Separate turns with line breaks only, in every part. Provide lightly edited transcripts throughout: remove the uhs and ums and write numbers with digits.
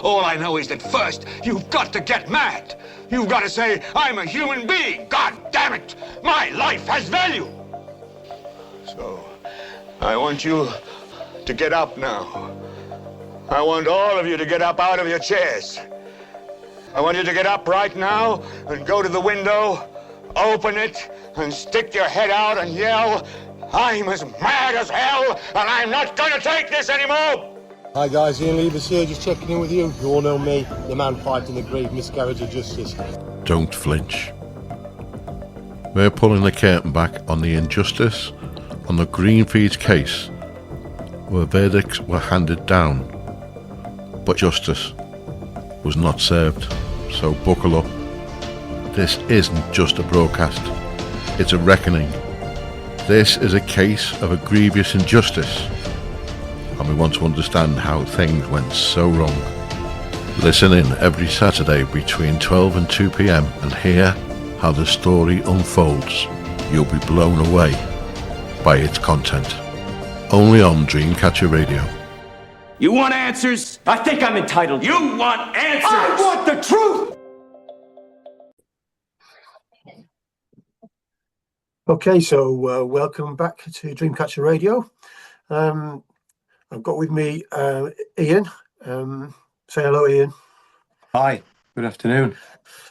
All I know is that first, you've got to get mad. You've got to say, I'm a human being. God damn it. My life has value. So, I want you to get up now. I want all of you to get up out of your chairs. I want you to get up right now and go to the window, open it, and stick your head out and yell, I'm as mad as hell, and I'm not going to take this anymore.
Hi guys, Gillian Leivers here, just checking in with you. You all know me, the man fighting the grave miscarriage of justice.
Don't flinch. We're pulling the curtain back on the injustice on the Greenfeeds case, where verdicts were handed down, but justice was not served. So buckle up. This isn't just a broadcast, it's a reckoning. This is a case of a grievous injustice, and we want to understand how things went so wrong. Listen in every Saturday between 12 and 2 p.m. and hear how the story unfolds. You'll be blown away by its content. Only on Dreamcatcher Radio.
You want answers? I think I'm entitled. You want answers? I want the truth!
Okay, so welcome back to Dreamcatcher Radio. I've got with me Ian. Say hello, Ian.
Hi, good afternoon.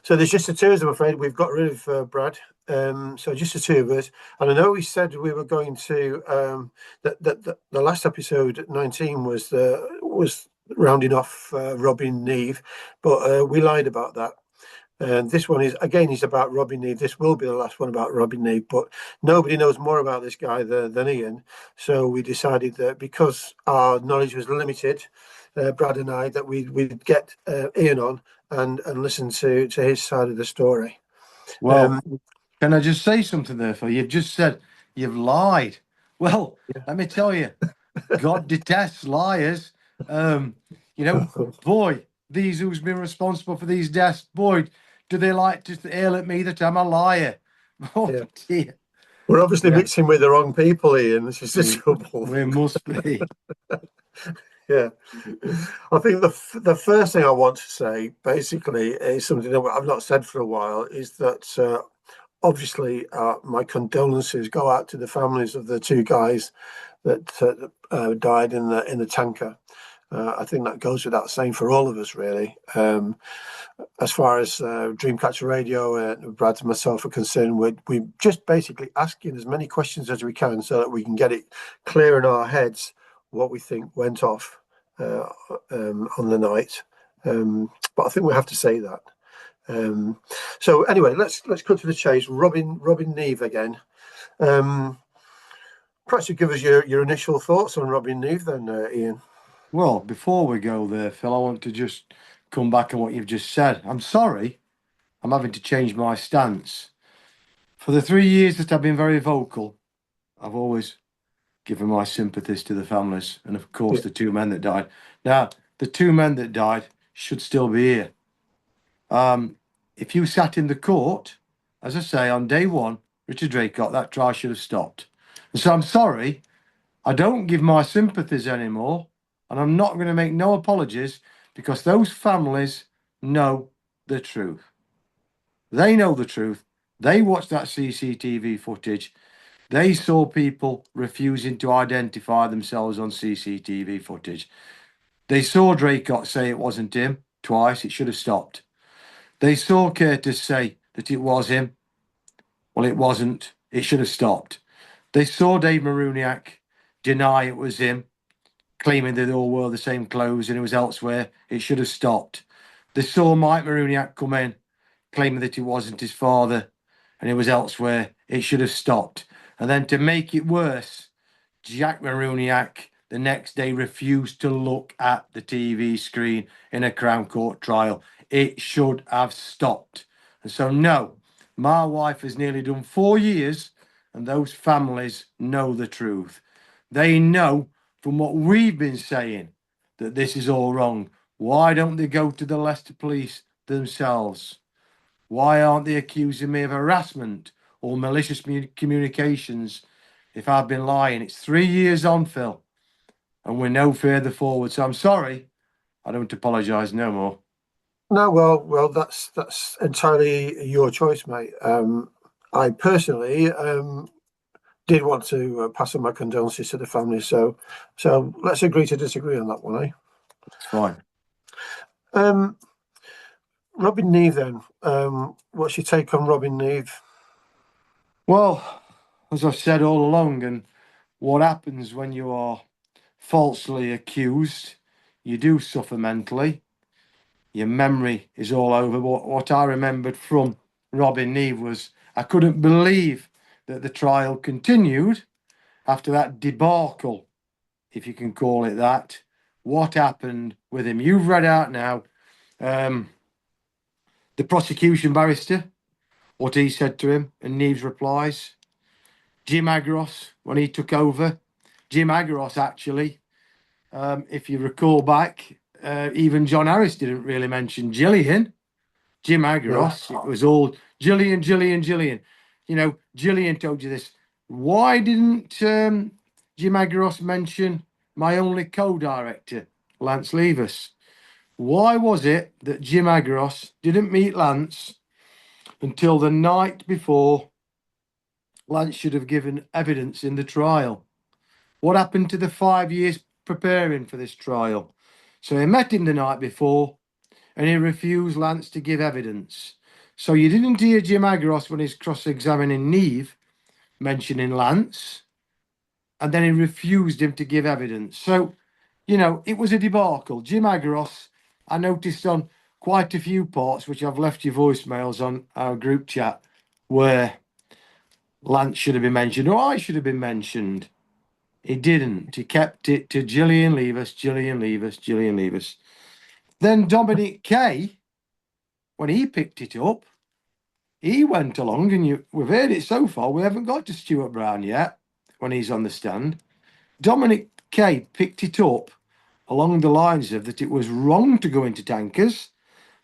So there's just the two of us, I'm afraid. We've got rid of Brad. So just the two of us. And I know we said we were going to, the last episode, 19, was rounding off Robin Neve, but we lied about that. And this one is about Robin Neve. This will be the last one about Robin Neve, but nobody knows more about this guy than Ian. So we decided that because our knowledge was limited, Brad and I, that we'd get Ian on and listen to his side of the story.
Well, can I just say something there, Phil? You've just said you've lied. Well, let me tell you, God detests liars. Boy, these who's been responsible for these deaths, boy, do they like to hail at me that I'm a liar? Oh, dear.
We're obviously mixing with the wrong people, Ian. This is the trouble.
We must be.
Yeah. I think the first thing I want to say, basically, is something that I've not said for a while, is that obviously my condolences go out to the families of the two guys that died in the tanker. I think that goes without saying for all of us, really. As far as Dreamcatcher Radio, Brad and myself are concerned, we're just basically asking as many questions as we can so that we can get it clear in our heads what we think went off on the night. But I think we have to say that. So anyway, let's cut to the chase. Robin Neve again. Perhaps you give us your initial thoughts on Robin Neve then, Ian.
Well, before we go there, Phil, I want to just come back on what you've just said. I'm sorry. I'm having to change my stance. For the 3 years that I've been very vocal, I've always given my sympathies to the families and, of course, the two men that died. Now, the two men that died should still be here. If you sat in the court, as I say, on day one, Richard Draycott, that trial should have stopped. And so I'm sorry. I don't give my sympathies anymore. And I'm not going to make no apologies because those families know the truth. They know the truth. They watched that CCTV footage. They saw people refusing to identify themselves on CCTV footage. They saw Draycott say it wasn't him twice. It should have stopped. They saw Curtis say that it was him. Well, it wasn't. It should have stopped. They saw Dave Maruniak deny it was him, claiming that they all wore the same clothes and it was elsewhere. It should have stopped. They saw Mike Maruniak come in, claiming that it wasn't his father and it was elsewhere. It should have stopped. And then to make it worse, Jack Maruniak the next day refused to look at the TV screen in a Crown Court trial. It should have stopped. And so, no, my wife has nearly done 4 years and those families know the truth. They know from what we've been saying that this is all wrong. Why don't they go to the Leicester police themselves? Why aren't they accusing me of harassment or malicious communications if I've been lying? It's 3 years on, Phil, and we're no further forward. So I'm sorry, I don't apologise no more.
No, well, that's entirely your choice, mate. I personally did want to pass on my condolences to the family, so let's agree to disagree on that one, eh?
It's fine.
Robin Neve, then. What's your take on Robin Neve?
Well, as I've said all along, and what happens when you are falsely accused, you do suffer mentally. Your memory is all over. What I remembered from Robin Neve was I couldn't believe that the trial continued after that debacle, if you can call it that. What happened with him? You've read out now the prosecution barrister, what he said to him, and Neve's replies. Jim Agros, when he took over, Jim Agros actually, if you recall back, even John Harris didn't really mention Gillian. Jim Agros, it was all Gillian. You know, Gillian told you this. Why didn't Jim Agros mention my only co-director, Lance Leivers? Why was it that Jim Agros didn't meet Lance until the night before Lance should have given evidence in the trial? What happened to the 5 years preparing for this trial? So he met him the night before and he refused Lance to give evidence. So you didn't hear Jim Agros when he's cross-examining Neve mentioning Lance, and then he refused him to give evidence. So, you know, it was a debacle. Jim Agros, I noticed on quite a few parts, which I've left your voicemails on our group chat, where Lance should have been mentioned, or I should have been mentioned. He didn't. He kept it to Gillian Leivers. Then Dominic Kay, when he picked it up, he went along, and we've heard it so far. We haven't got to Stuart Brown yet when he's on the stand. Dominic Kay picked it up along the lines of that it was wrong to go into tankers,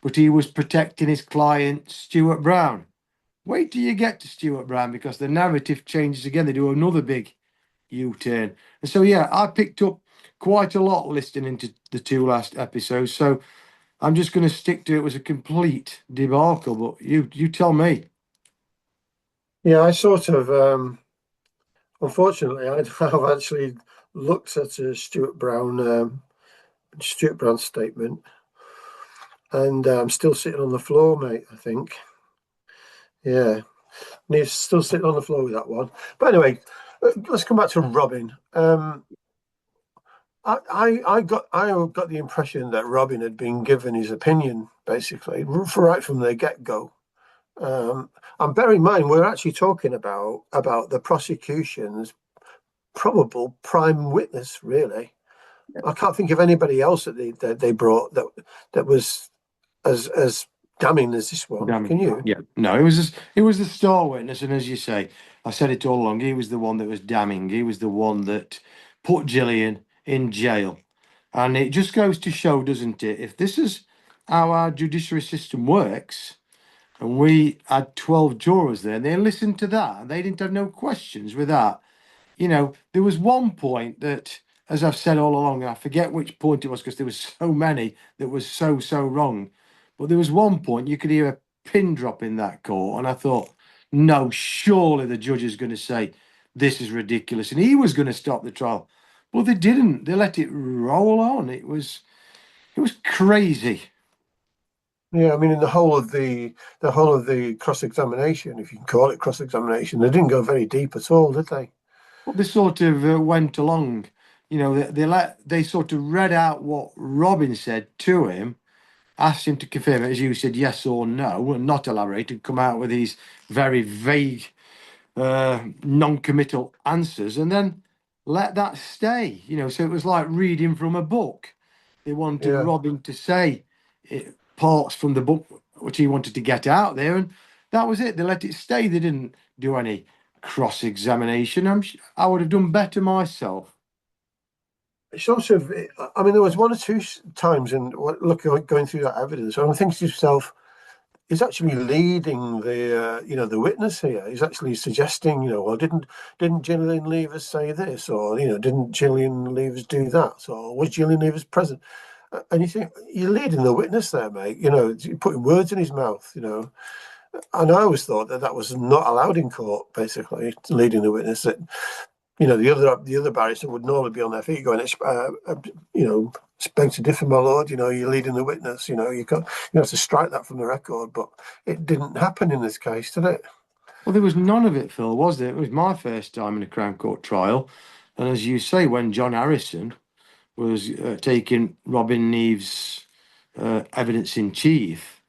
but he was protecting his client, Stuart Brown. Wait till you get to Stuart Brown, because the narrative changes again. They do another big U-turn. And so, yeah, I picked up quite a lot listening to the two last episodes. So I'm just going to stick to it. It was a complete debacle, but you tell me.
Yeah, I sort of, unfortunately, I've actually looked at Stuart Brown's statement, and I'm still sitting on the floor, mate, I think. Yeah, Neve's still sitting on the floor with that one. But anyway, let's come back to Robin. I got the impression that Robin had been given his opinion, basically, right from the get-go. And bear in mind, we're actually talking about the prosecution's probable prime witness, really. I can't think of anybody else that they brought that was as damning as this one.
Damn.
Can you?
Yeah, no, it was the star witness, and as you say, I said it all along. He was the one that was damning. He was the one that put Gillian in jail, and it just goes to show, doesn't it? If this is how our judiciary system works, and we had 12 jurors there, and they listened to that, and they didn't have no questions with that. You know, there was one point that, as I've said all along, I forget which point it was because there was so many that was so wrong. But there was one point you could hear a pin drop in that court, and I thought, no, surely the judge is going to say this is ridiculous, and he was going to stop the trial. But they didn't. They let it roll on. It was crazy.
Yeah, I mean, in the whole of the cross-examination, if you can call it cross-examination, they didn't go very deep at all, did they?
Well, they sort of went along. You know, they sort of read out what Robin said to him, asked him to confirm it, as you said, yes or no, and not elaborate, and come out with these very vague, non-committal answers, and then let that stay. You know, so it was like reading from a book. They wanted Robin to say parts from the book which he wanted to get out there, and that was it. They let it stay. They didn't do any cross-examination. I would have done better myself.
It's also, I mean, there was one or two times in going through that evidence, and I'm thinking to yourself, he's actually leading the witness here. He's actually suggesting, well, didn't Gillian Leivers say this, or didn't Gillian Leivers do that, or was Gillian Leivers present? And you think, you're leading the witness there, mate. You're putting words in his mouth, And I always thought that was not allowed in court, basically, leading the witness. That, the other barrister would normally be on their feet going, beg to differ, my lord, you're leading the witness, you have to strike that from the record. But it didn't happen in this case, did it?
Well, there was none of it, Phil, was there? It was my first time in a Crown Court trial. And as you say, when John Harrison was taking Robin Neve's evidence in chief,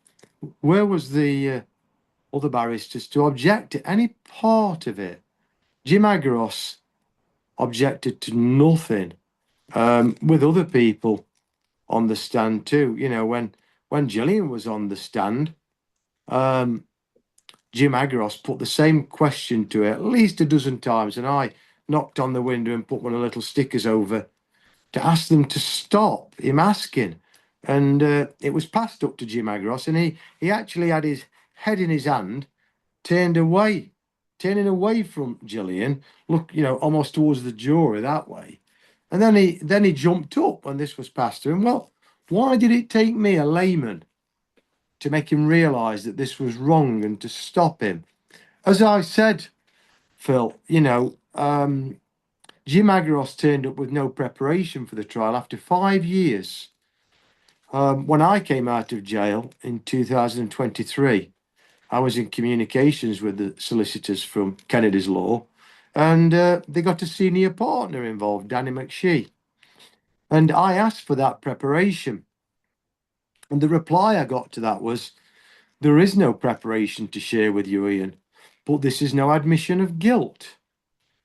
where was the other barristers to object to any part of it? Jim Agros objected to nothing, with other people on the stand too. When Gillian was on the stand, Jim Agros put the same question to her at least a dozen times, and I knocked on the window and put one of the little stickers over to ask them to stop him asking. And it was passed up to Jim Agros, and he actually had his head in his hand, turning away from Gillian, almost towards the jury that way. And then he jumped up when this was passed to him. Well, why did it take me, a layman, to make him realise that this was wrong and to stop him? As I said, Phil, Jim Agros turned up with no preparation for the trial after 5 years. When I came out of jail in 2023, I was in communications with the solicitors from Kennedy's Law, and they got a senior partner involved, Danny McShee. And I asked for that preparation. And the reply I got to that was, there is no preparation to share with you, Ian, but this is no admission of guilt.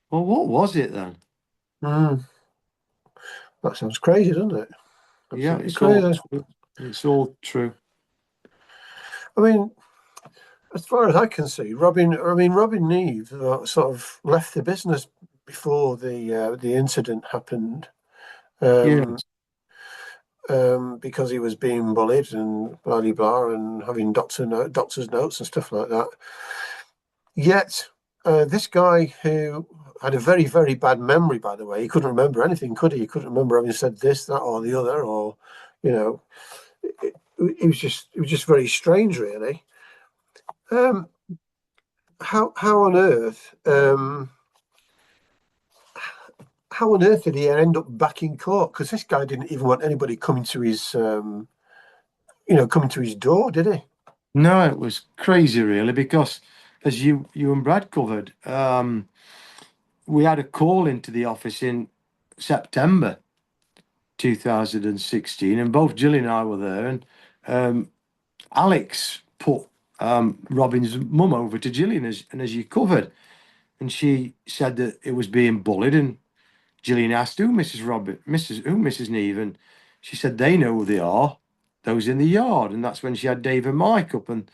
Well, what was it then?
That sounds crazy, doesn't it?
Yeah, it's all true.
I mean, as far as I can see, Robin Neve sort of left the business before the incident happened, because he was being bullied and blah blah blah, and having doctor's notes and stuff like that. Yet, this guy who had a very, very bad memory, by the way, he couldn't remember anything, could he? He couldn't remember having said this, that, or the other, or it was just very strange, really. How on earth did he end up back in court? Because this guy didn't even want anybody coming to his door, did he?
No, it was crazy, really, because as you and Brad covered, we had a call into the office in September 2016, and both Gillian and I were there, and Alex put Robin's mum over to Gillian, as you covered, and she said that it was being bullied, and Gillian asked, who Mrs. Neve, and she said they know who they are, those in the yard. And that's when she had Dave and Mike up, and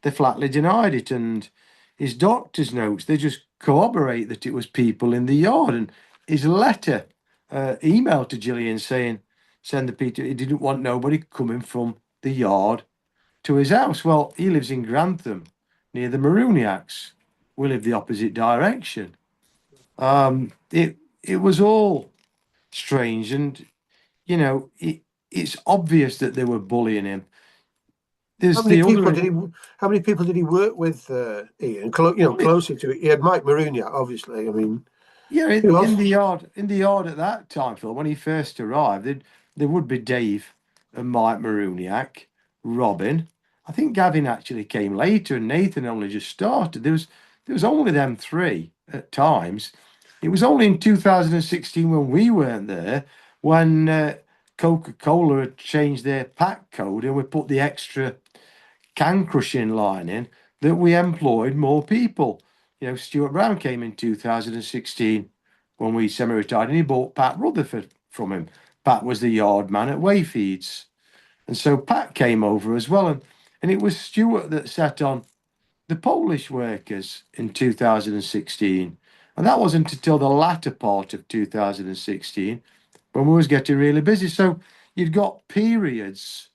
they flatly denied it. And his doctor's notes, they just corroborate that it was people in the yard. And his letter, email to Gillian saying, send the Peter, he didn't want nobody coming from the yard to his house. Well, he lives in Grantham, near the Marooniacs. We live the opposite direction. It was all strange, and it's obvious that they were bullying him.
How many people did he work with, Ian? Closer to it, he had Mike Marooniak, obviously. I mean,
in the yard at that time, Phil, when he first arrived, there would be Dave and Mike Marooniak, Robin. I think Gavin actually came later, and Nathan only just started. There was only them three at times. It was only in 2016, when we weren't there, when Coca-Cola had changed their pack code and we put the extra can crushing line in, that we employed more people. Stuart Brown came in 2016 when we semi-retired, and he bought Pat Rutherford from him. Pat was the yard man at Wayfeeds. And so Pat came over as well. And it was Stuart that set on the Polish workers in 2016. And that wasn't until the latter part of 2016 when we was getting really busy. So you'd got periods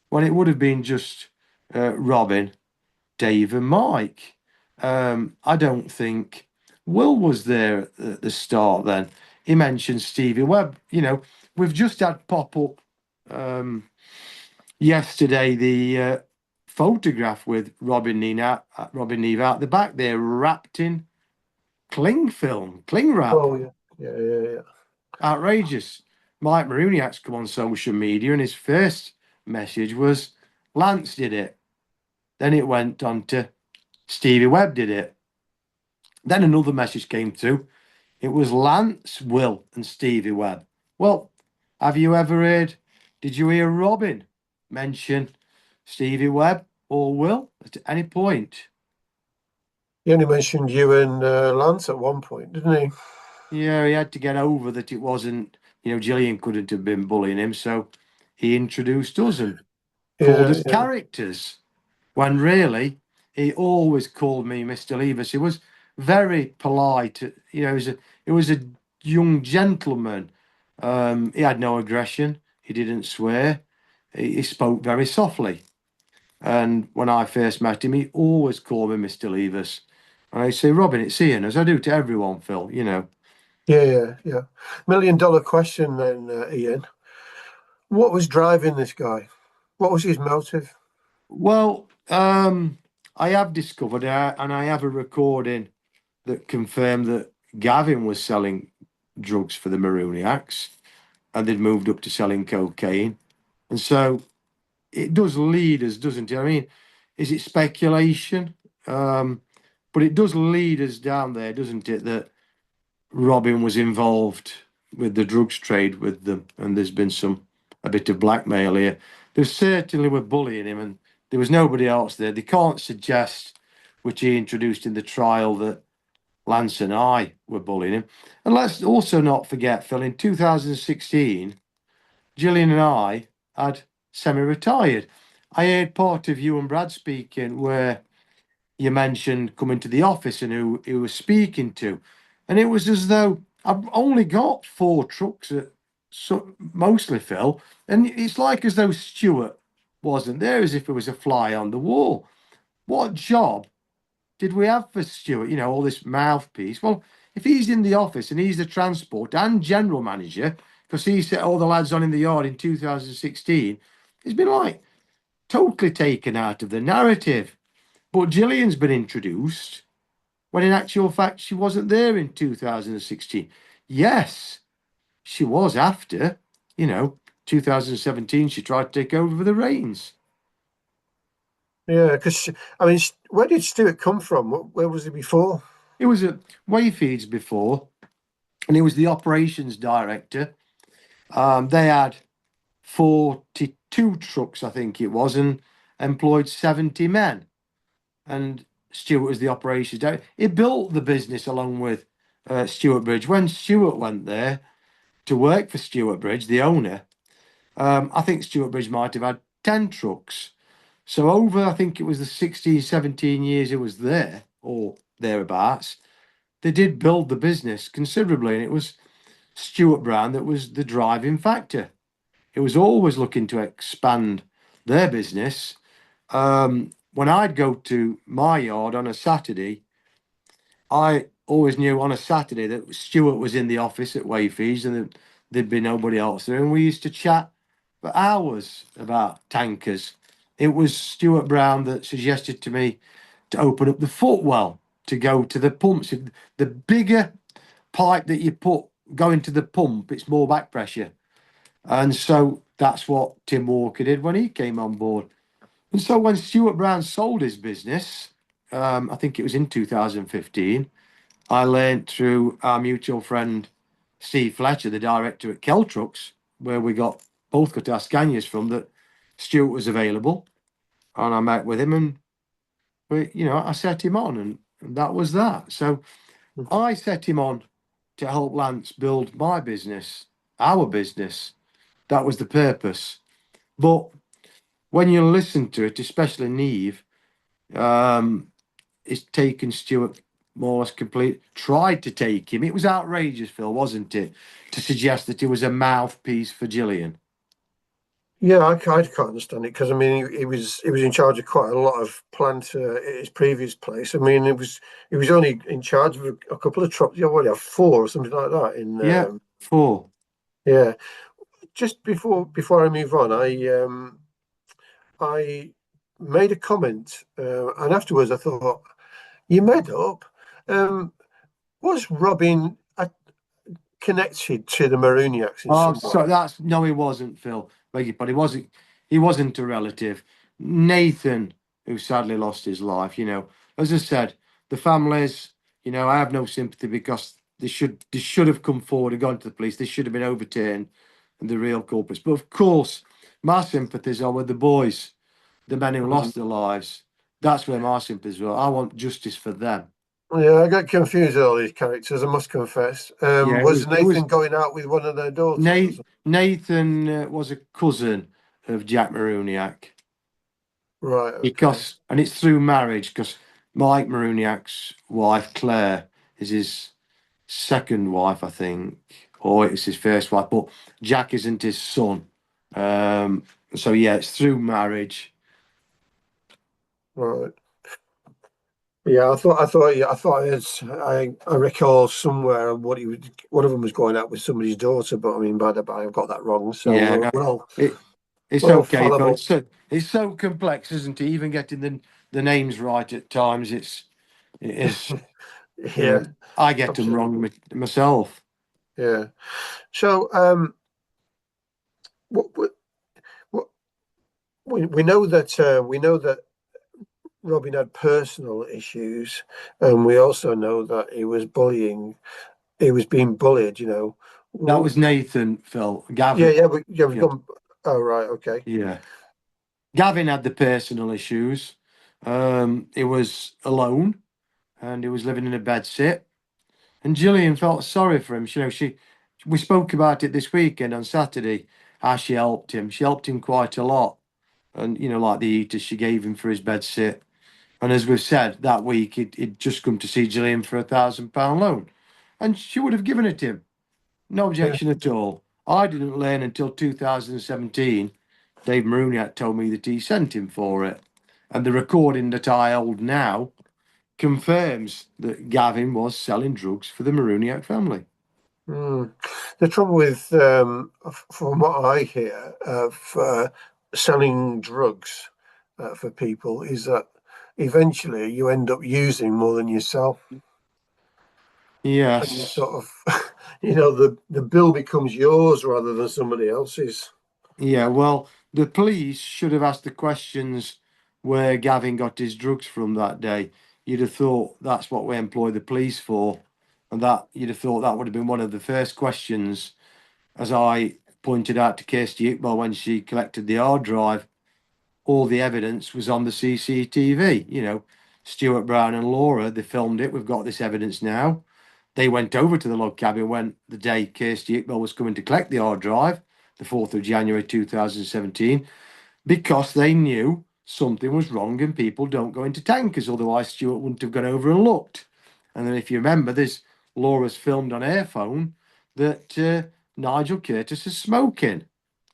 when it would have been just Robin, Dave and Mike. I don't think Will was there at the start then. He mentioned Stevie Webb. We've just had pop up yesterday the photograph with Robin Neve out the back there, wrapped in cling film, cling wrap.
Oh yeah, yeah.
Outrageous. Mike Maruniak's come on social media, and his first message was Lance did it. Then it went on to Stevie Webb did it. Then another message came through. It was Lance, Will, and Stevie Webb. Well, have you ever heard? Did you hear Robin mention Stevie Webb or Will at any point?
He only mentioned you and Lance at one point, didn't he?
Yeah, he had to get over that it wasn't, Gillian couldn't have been bullying him, so he introduced us and called us characters, when really he always called me Mr. Leivers. He was very polite, he was a young gentleman. He had no aggression, he didn't swear, he spoke very softly. And when I first met him, he always called me Mr. Leivers. And I say, Robin, it's Ian, as I do to everyone, Phil,
Yeah. $1 million question then, Ian. What was driving this guy? What was his motive?
Well, I have discovered, and I have a recording that confirmed that Gavin was selling drugs for the Maruniacs, and they'd moved up to selling cocaine. And so it does lead us, doesn't it? I mean, is it speculation? But it does lead us down there, doesn't it, that Robin was involved with the drugs trade with them, and there's been a bit of blackmail here. They certainly were bullying him, and there was nobody else there. They can't suggest, which he introduced in the trial, that Lance and I were bullying him. And let's also not forget, Phil, in 2016, Gillian and I had semi-retired. I heard part of you and Brad speaking where you mentioned coming to the office and who he was speaking to. And it was as though I've only got 4 trucks, mostly, Phil. And it's like as though Stuart wasn't there, as if it was a fly on the wall. What job did we have for Stuart? All this mouthpiece. Well, if he's in the office and he's the transport and general manager, because he set all the lads on in the yard in 2016, it's been like totally taken out of the narrative. But Gillian's been introduced when in actual fact she wasn't there in 2016. Yes, she was after, 2017 she tried to take over the reins.
Yeah, because, where did Stuart come from? Where was he before?
He was at Wayfeeds before, and he was the operations director. They had 42 trucks, I think it was, and employed 70 men. And Stuart was the operations director. He built the business along with Stuart Bridge. When Stuart went there to work for Stuart Bridge, the owner, I think Stuart Bridge might have had 10 trucks. So over, I think it was the 16, 17 years it was there, or thereabouts, they did build the business considerably. And it was Stuart Brown that was the driving factor. It was always looking to expand their business. When I'd go to my yard on a Saturday, I always knew on a Saturday that Stuart was in the office at Wayfeeds and there'd be nobody else there. And we used to chat for hours about tankers. It was Stuart Brown that suggested to me to open up the footwell to go to the pumps. The bigger pipe that you go into the pump, it's more back pressure. And so that's what Tim Walker did when he came on board. And so when Stuart Brown sold his business, I think it was in 2015, I learned through our mutual friend Steve Fletcher, the director at Keltrucks, where we both got our Scanias from, that Stuart was available. And I met with him and, I set him on and that was that. So I set him on to help Lance build my business, our business. That was the purpose. But when you listen to it, especially Neve, it's taken Stuart more or less tried to take him. It was outrageous, Phil, wasn't it? To suggest that he was a mouthpiece for Gillian.
Yeah, I can't understand it because he was in charge of quite a lot of plant at his previous place. He was only in charge of a couple of trucks. You already have 4 or something like that.
4.
Yeah. just before I move on, I made a comment, and afterwards I thought, you made up. Was Robin connected to the Maruniacs in
Oh,
some way?
so no, he wasn't, Phil. Beg your pardon. He wasn't a relative. Nathan, who sadly lost his life, as I said, the families, I have no sympathy because they should have come forward and gone to the police. They should have been overturned and the real culprits. But of course, my sympathies are with the boys, the men who lost their lives. That's where my sympathies were. I want justice for them.
Yeah, I got confused with all these characters, I must confess.
Yeah,
Was
it was
Nathan going out with one of their daughters? Or something?
Nathan was a cousin of Jack Maruniak.
Right, okay.
And it's through marriage, because Mike Maruniak's wife, Claire, is his second wife, I think, or it's his first wife, but Jack isn't his son. So yeah, it's through marriage.
Right. Yeah, I recall somewhere one of them was going out with somebody's daughter, but I mean, by the by, I've got that wrong. So
Yeah, no, it, it's
we're all
okay, but
fallible.
it's so complex, isn't it? Even getting the names right at times, it is.
Yeah,
I get them
absolutely.
wrong myself.
Yeah. So, what, what, what we know that Robin had personal issues, and we also know that he was bullying. He was being bullied.
That was Nathan, Phil.
Yeah,
Gavin.
yeah, we've
Yeah.
gone. Oh, right, okay.
Yeah. Gavin had the personal issues. He was alone and he was living in a bed sit. And Gillian felt sorry for him. We spoke about it this weekend on Saturday, how she helped him. She helped him quite a lot. And, like the eaters she gave him for his bed sit. And as we've said, that week he'd just come to see Gillian for £1,000 loan. And she would have given it to him. No
Yeah.
objection at all. I didn't learn until 2017. Dave Maruniak told me that he sent him for it. And the recording that I hold now confirms that Gavin was selling drugs for the Maruniak family.
The trouble with, from what I hear, of selling drugs for people is that eventually you end up using more than yourself, and you
Yes.
sort of, the bill becomes yours rather than somebody else's.
Yeah, well, the police should have asked the questions where Gavin got his drugs from that day. You'd have thought that's what we employ the police for. And that you'd have thought that would have been one of the first questions, as I pointed out to Kirsty Iqbal when she collected the hard drive. All the evidence was on the CCTV. Stuart Brown and Laura, they filmed it. We've got this evidence now. They went over to the log cabin when the day Kirsty Iqbal was coming to collect the hard drive, the 4th of January 2017, because they knew something was wrong and people don't go into tankers. Otherwise, Stuart wouldn't have gone over and looked. And then, if you remember, there's Laura's filmed on her phone that Nigel Curtis is smoking.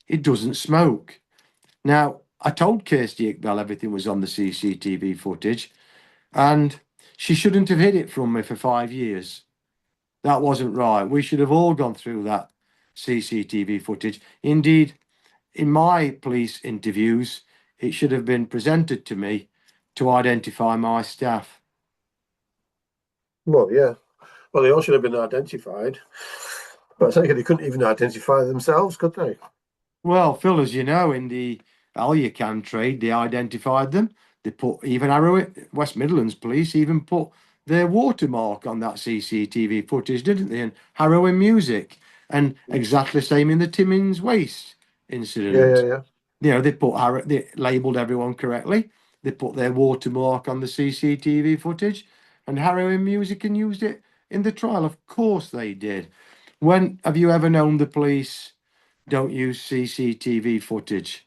It doesn't smoke. Now, I told Kirsty Iqbal everything was on the CCTV footage, and she shouldn't have hid it from me for 5 years. That wasn't right. We should have all gone through that CCTV footage. Indeed, in my police interviews, it should have been presented to me to identify my staff.
Well, yeah. Well, they all should have been identified, but I think they couldn't even identify themselves, could they?
Well, Phil, as you know, in the Alucan trade, they identified them. They put even West Midlands Police even put their watermark on that CCTV footage, didn't they? And Harrowing Music, and exactly the same in the Timmins Waste incident.
Yeah.
They labelled everyone correctly. They put their watermark on the CCTV footage, and Harrowing Music and used it in the trial. Of course they did. When have you ever known the police don't use CCTV footage?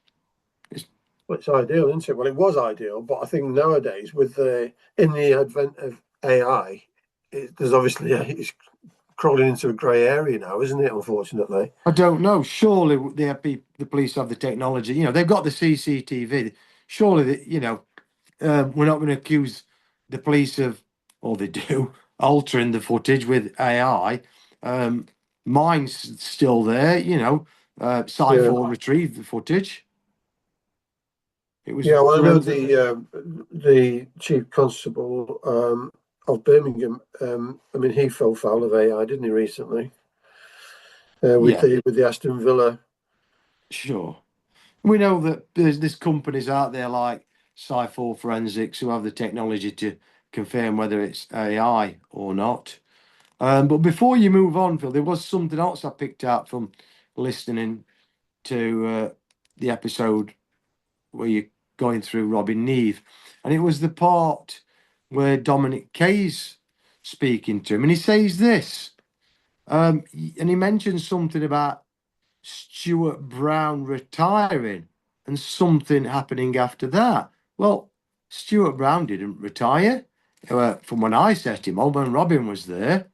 Well, it's ideal, isn't it? Well, it was ideal, but I think nowadays, in the advent of AI, there's obviously it's crawling into a grey area now, isn't it? Unfortunately,
I don't know. Surely the police have the technology. They've got the CCTV. Surely, we're not going to accuse the police of, or they do, altering the footage with AI. Mine's still there.
Yeah.
Sci-Fi retrieved the footage. It was
Yeah, well, I know
forensic.
the chief constable of Birmingham. I mean, he fell foul of AI, didn't he, recently?
Yeah,
With the Aston Villa.
sure. We know that there's companies out there like Sci-Fi Forensics who have the technology to confirm whether it's AI or not. But before you move on, Phil, there was something else I picked out from listening to the episode where you're going through Robin Neve, and it was the part where Dominic Kay's speaking to him, and he says this, and he mentions something about Stuart Brown retiring and something happening after that. Well, Stuart Brown didn't retire. From when I set him up, when Robin was there,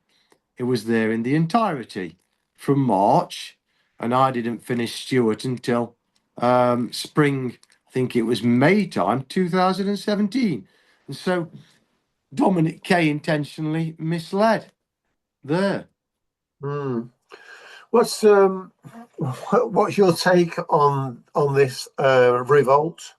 it was there in the entirety from March, and I didn't finish Stuart until spring, I think it was May time, 2017. And so Dominic Kay intentionally misled there.
Hmm. What's what's your take on this revolt?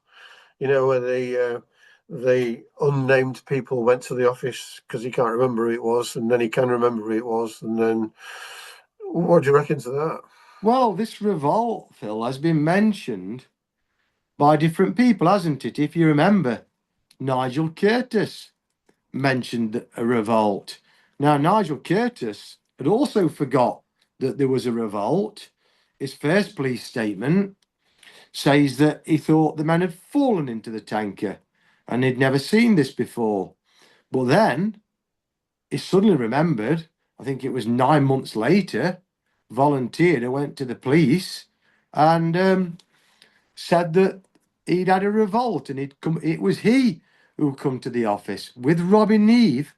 You know, where the unnamed people went to the office because he can't remember who it was, and then he can remember who it was, and then what do you reckon to that?
Well, this revolt, Phil, has been mentioned by different people, hasn't it? If you remember, Nigel Curtis mentioned a revolt. Now, Nigel Curtis had also forgot that there was a revolt. His first police statement says that he thought the men had fallen into the tanker and he'd never seen this before. But then he suddenly remembered, I think it was 9 months later, volunteered and went to the police and said that he'd had a revolt and he'd come. It was he who come to the office with Robin Neve,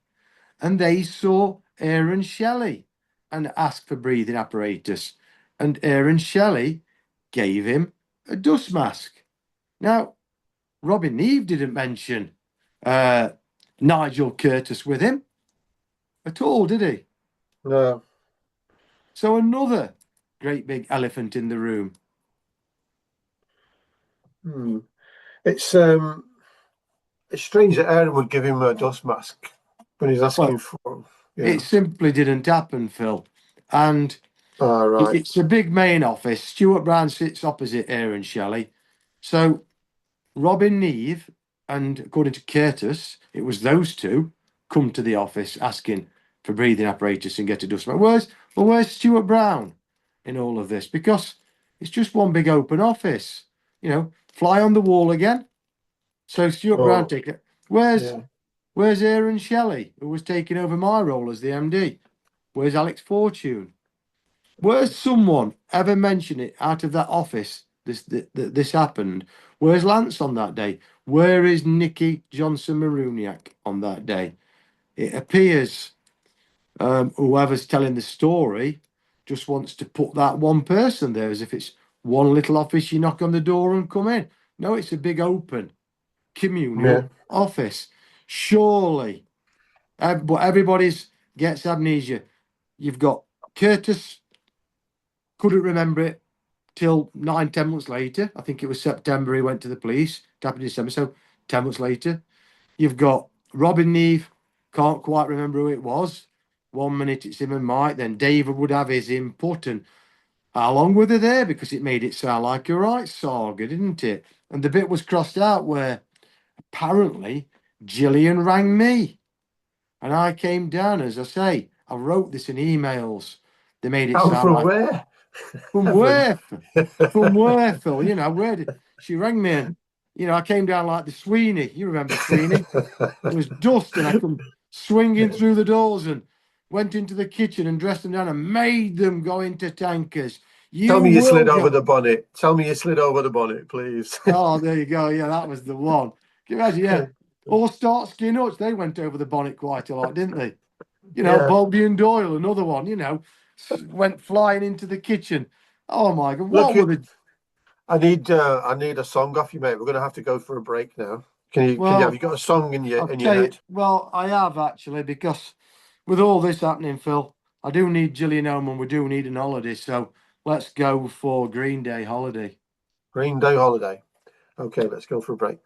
and they saw Aaron Shelley and asked for breathing apparatus, and Aaron Shelley gave him a dust mask. Now, Robin Neve didn't mention Nigel Curtis with him at all, did he?
No.
So another great big elephant in the room.
Hmm. It's strange that Aaron would give him a dust mask when he's asking for. Yeah.
It simply didn't happen, Phil. And
Right.
it's a big main office. Stuart Brown sits opposite Aaron Shelley. So Robin Neve and, according to Curtis, it was those two come to the office asking for breathing apparatus and get a dust mask. Where's Stuart Brown in all of this? Because it's just one big open office. You know, fly on the wall again. So Stuart Brown take it. Where's Aaron Shelley, who was taking over my role as the MD? Where's Alex Fortune? Where's someone ever mentioned it out of that office? This happened. Where's Lance on that day? Where is Nicky Johnson Maruniak on that day? It appears whoever's telling the story just wants to put that one person there as if it's one little office. You knock on the door and come in. No, it's a big open communal office. Surely, but everybody's gets amnesia. You've got Curtis couldn't remember it till 9-10 months later. I think it was September he went to the police. It happened in December, so 10 months later. You've got Robin Neve, can't quite remember who it was. 1 minute it's him and Mike, then David would have his input, and how long were they there? Because it made it sound like a right saga, didn't it? And the bit was crossed out where apparently Gillian rang me. And I came down, as I say, I wrote this in emails. They made it sound
from
like
where?
from where? From where, Phil? You know, where did she rang me? And you know, I came down like the Sweeney. You remember Sweeney? It was dust, and I come swinging through the doors and went into the kitchen and dressed them down and made them go into tankers.
Tell me you slid over the bonnet. Tell me you slid over the bonnet, please.
Oh, there you go. Yeah, that was the one. Can you imagine? Yeah. All Starsky and Hutch, they went over the bonnet quite a lot, didn't they? You know, Baldy and Doyle, another one, you know, went flying into the kitchen. Oh my God, what were the...
I need a song off you, mate. We're going to have to go for a break now. Have you got a song in your head?
Well, I have actually, because with all this happening, Phil, I do need Gillian home and we do need an holiday. So let's go for Green Day Holiday.
Green Day Holiday. Okay, let's go for a break.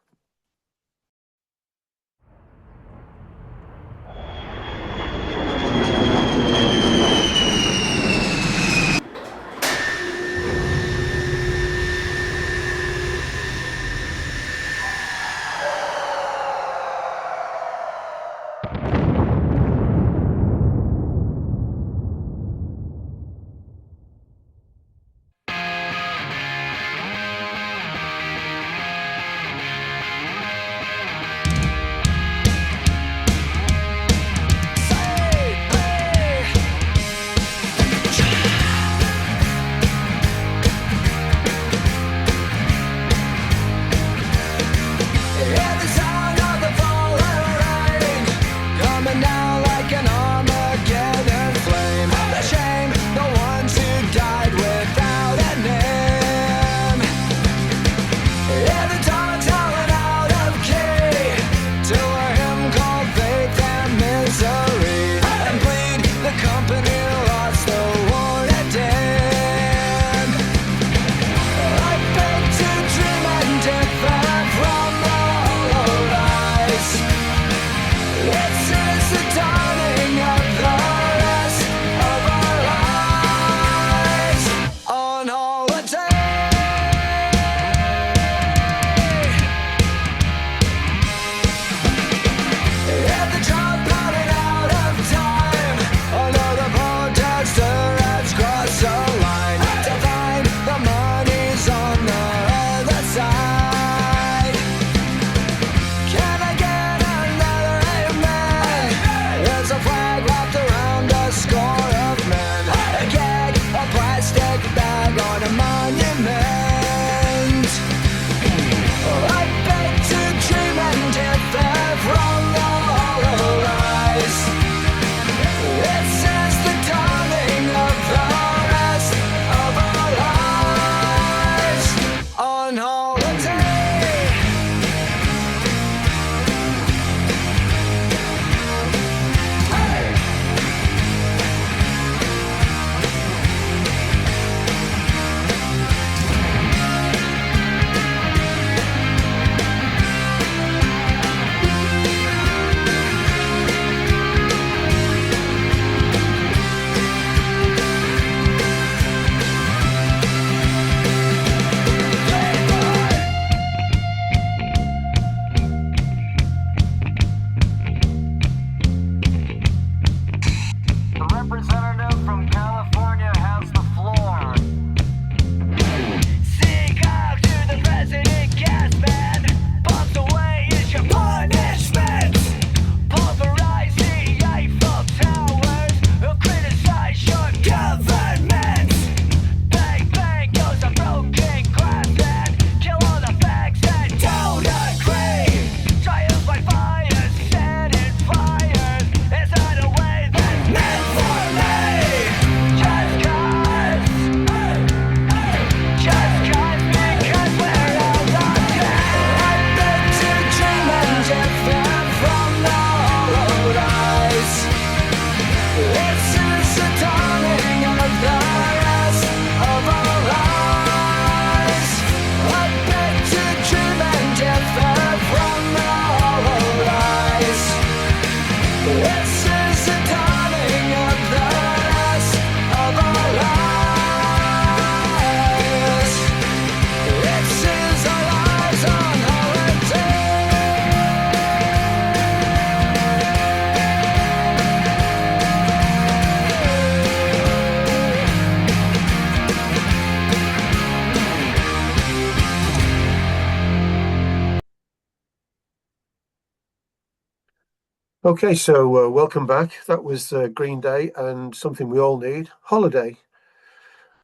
Okay, so welcome back. That was Green Day and something we all need, Holiday.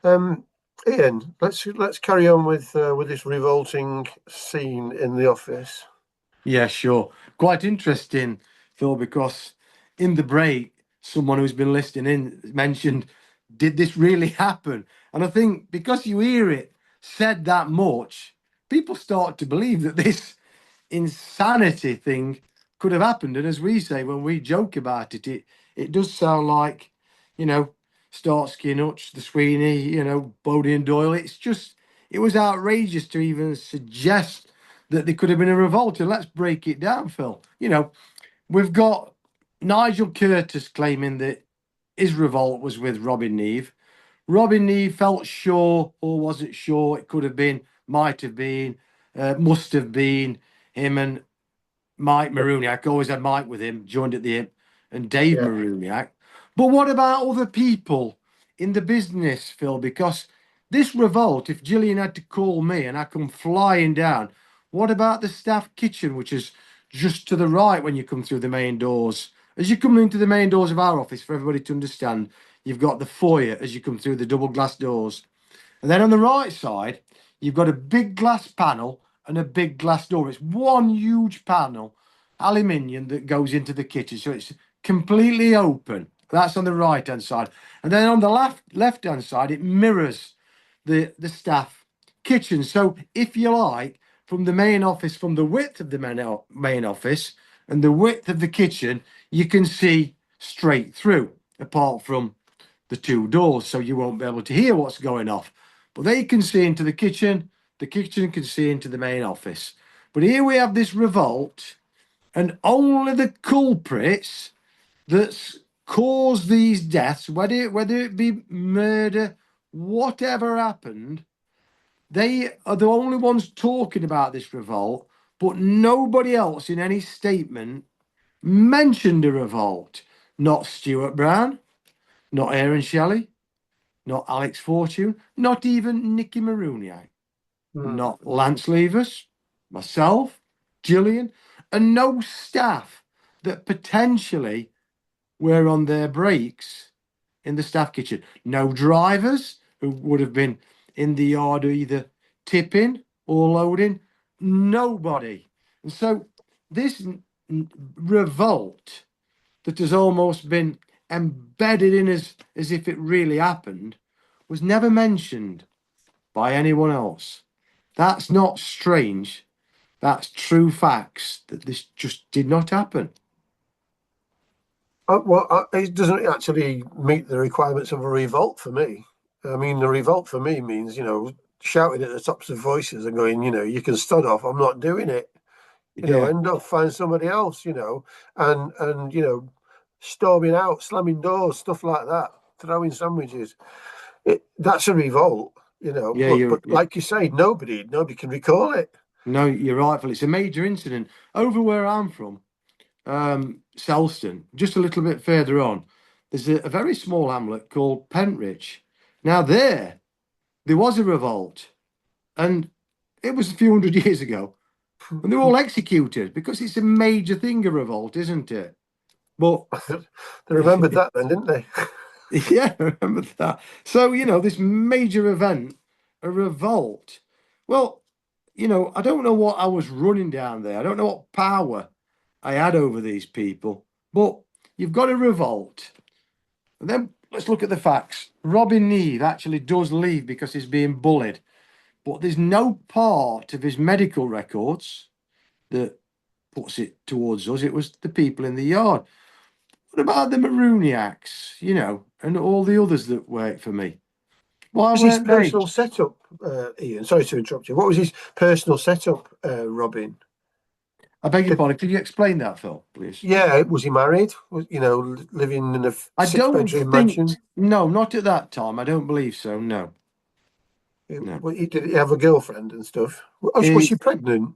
Ian, let's carry on with this revolting scene in the office.
Yeah, sure. Quite interesting, Phil, because in the break, someone who's been listening in mentioned, did this really happen? And I think because you hear it said that much, people start to believe that this insanity thing could have happened. And as we say, when we joke about it, it does sound like, you know, Starsky and Hutch, the Sweeney, you know, Bodie and Doyle. It was outrageous to even suggest that there could have been a revolt. And let's break it down, Phil. You know, we've got Nigel Curtis claiming that his revolt was with Robin Neve. Robin Neve felt sure or wasn't sure. It could have been, might have been, must have been him and Mike Maruniak. Always had Mike with him, joined at the hip, and Dave
Yeah.
Maruniak. But what about other people in the business, Phil? Because this revolt, if Gillian had to call me and I come flying down, what about the staff kitchen, which is just to the right when you come through the main doors? As you come into the main doors of our office, for everybody to understand, you've got the foyer as you come through the double glass doors. And then on the right side, you've got a big glass panel and a big glass door. It's one huge panel, aluminium, that goes into the kitchen. So it's completely open. That's on the right hand side. And then on the left hand side, it mirrors the staff kitchen. So if you like, from the main office, from the width of the main office and the width of the kitchen, you can see straight through, apart from the two doors, so you won't be able to hear what's going off. But they can see into the kitchen can see into the main office. But here we have this revolt, and only the culprits that's caused these deaths, whether it be murder, whatever happened, they are the only ones talking about this revolt, but nobody else in any statement mentioned a revolt. Not Stuart Brown, not Aaron Shelley, not Alex Fortune, not even Nicky Maruniak, not Lance Leivers, myself, Gillian, and no staff that potentially were on their breaks in the staff kitchen. No drivers who would have been in the yard either tipping or loading. Nobody. And so this revolt that has almost been embedded in us as if it really happened was never mentioned by anyone else. That's not strange. That's true facts that this just did not happen.
It doesn't actually meet the requirements of a revolt for me. I mean, the revolt for me means, you know, shouting at the tops of voices and going, you know, you can stud off, I'm not doing it. You know, end up, find somebody else, you know, and you know, storming out, slamming doors, stuff like that, throwing sandwiches. That's a revolt, you know. But like you say, nobody can recall it.
No, you're right, Phil. It's a major incident. Over where I'm from, Selston, just a little bit further on, there's a very small hamlet called Pentridge. Now there was a revolt, and it was a few hundred years ago, and they were all executed because it's a major thing, a revolt, isn't it? But
they remembered that then, didn't they?
Yeah, I remember that. So, you know, this major event, a revolt. Well, you know, I don't know what I was running down there. I don't know what power I had over these people, but you've got a revolt. And then let's look at the facts. Robin Neve actually does leave because he's being bullied, but there's no part of his medical records that puts it towards us. It was the people in the yard. What about the Maruniaks, you know, and all the others that work for me? Why
was
weren't
his personal setup, Ian? Sorry to interrupt you. What was his personal setup, Robin?
I beg your pardon. Could you explain that, Phil, please?
Yeah, was he married? You know, living in a six-bedroom mansion?
No, not at that time. I don't believe so. No.
No. Well, did he have a girlfriend and stuff? Was she pregnant?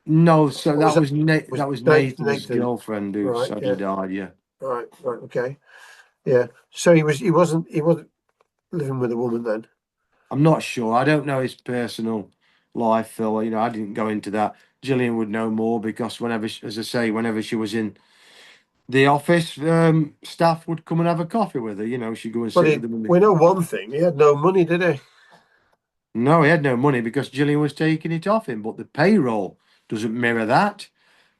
No, so that was Nathan's girlfriend who suddenly died. Yeah.
Right. Okay. Yeah. So he wasn't living with a woman then.
I'm not sure. I don't know his personal life, Phil. You know, I didn't go into that. Gillian would know more because whenever she was in the office, staff would come and have a coffee with her. You know, she'd go and sit with them.
We know one thing: he had no money, did he?
No, he had no money because Gillian was taking it off him. But the payroll doesn't mirror that.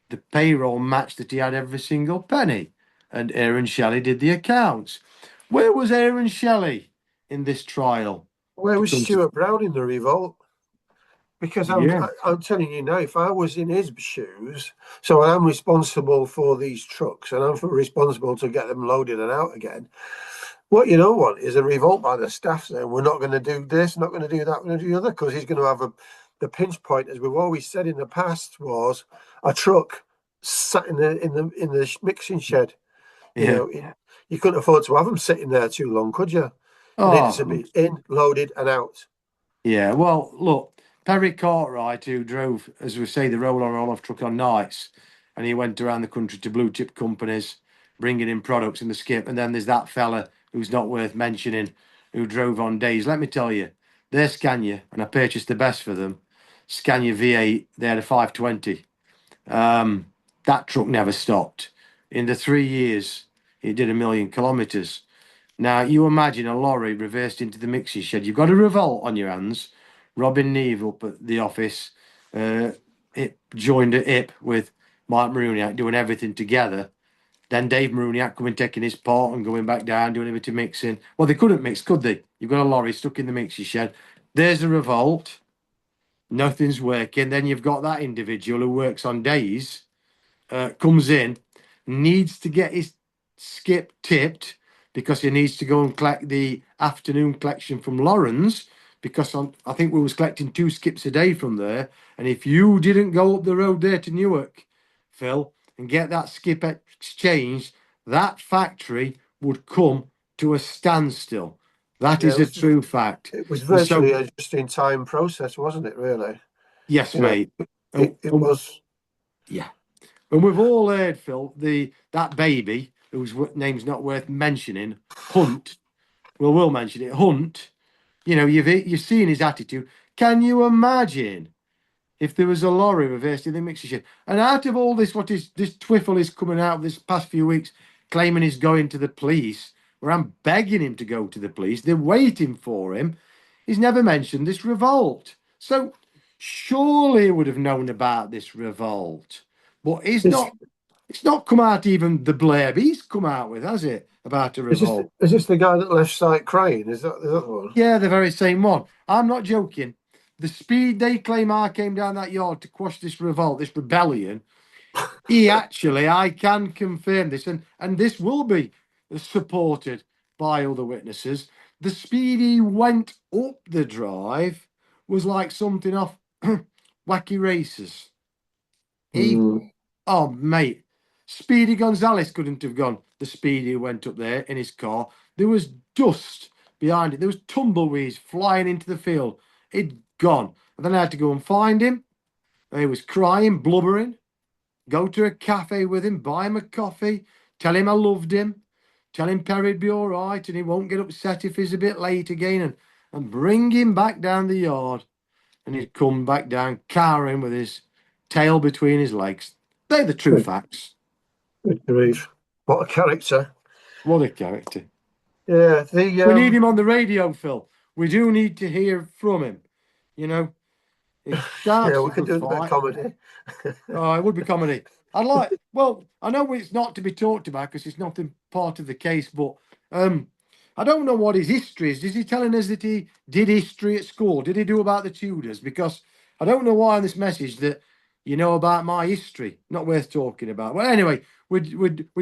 The payroll matched that he had every single penny. And Aaron Shelley did the accounts. Where was Aaron Shelley in this trial?
Where was Stuart Brown in the revolt? Because I'm telling you now, if I was in his shoes, so I'm responsible for these trucks and I'm responsible to get them loaded and out again. What you don't want is a revolt by the staff saying we're not going to do this, not going to do that, we're going to do the other, because he's going to have the pinch point, as we've always said in the past, was a truck sat in the mixing shed. You
Yeah.
know, you couldn't afford to have them sitting there too long, could you? They needed to
Oh,
be in, loaded, and out.
yeah. Well, look, Perry Cartwright, who drove, as we say, the roll-on roll-off truck on nights, and he went around the country to blue chip companies, bringing in products in the skip. And then there's that fella who's not worth mentioning, who drove on days. Let me tell you, their Scania, and I purchased the best for them, Scania V8. They had a 520. That truck never stopped. In the 3 years, it did 1,000,000 kilometres. Now, you imagine a lorry reversed into the mixing shed. You've got a revolt on your hands. Robin Neve up at the office, it joined at hip with Mike Maruniak doing everything together. Then Dave Maruniak coming taking his part and going back down, doing a bit of mixing. Well, they couldn't mix, could they? You've got a lorry stuck in the mixing shed. There's a revolt. Nothing's working. Then you've got that individual who works on days, comes in, needs to get his skip tipped because he needs to go and collect the afternoon collection from Lawrence, because I think we was collecting 2 skips a day from there. And if you didn't go up the road there to Newark, Phil, and get that skip exchanged, that factory would come to a standstill. That
Yeah,
is a true fact.
it was
And so,
virtually a just-in-time process, wasn't it? Really?
yes,
You know,
mate.
it was.
Yeah. And we've all heard, Phil, that baby whose name's not worth mentioning, Hunt. Well, we'll mention it. Hunt. You know, you've seen his attitude. Can you imagine if there was a lorry reversed in the mixer shed? And out of all this, what is this twiffle is coming out this past few weeks, claiming he's going to the police, where I'm begging him to go to the police. They're waiting for him. He's never mentioned this revolt. So surely he would have known about this revolt. But it's not come out even the blurb he's come out with, has it? About a revolt.
Is this the guy that left sight crying? Is that the one?
Yeah, the very same one. I'm not joking. The speed they claim I came down that yard to quash this revolt, this rebellion, I can confirm this, and this will be supported by other witnesses. The speed he went up the drive was like something off Wacky Races. Oh, mate, Speedy Gonzalez couldn't have gone the speed he went up there in his car. There was dust behind it. There was tumbleweeds flying into the field. He'd gone. And then I had to go and find him. And he was crying, blubbering. Go to a cafe with him, buy him a coffee, tell him I loved him, tell him Perry'd be all right and he won't get upset if he's a bit late again, and bring him back down the yard. And he'd come back down, cowering with his tail between his legs. They're the true facts.
Good grief. What a character.
What a character.
Yeah,
we need him on the radio, Phil. We do need to hear from him. You know,
yeah, we could do a bit of comedy.
Oh, it would be comedy. Well, I know it's not to be talked about because it's not part of the case, but I don't know what his history is. Is he telling us that he did history at school? Did he do about the Tudors? Because I don't know why in this message that you know about my history. Not worth talking about. Well, anyway, we're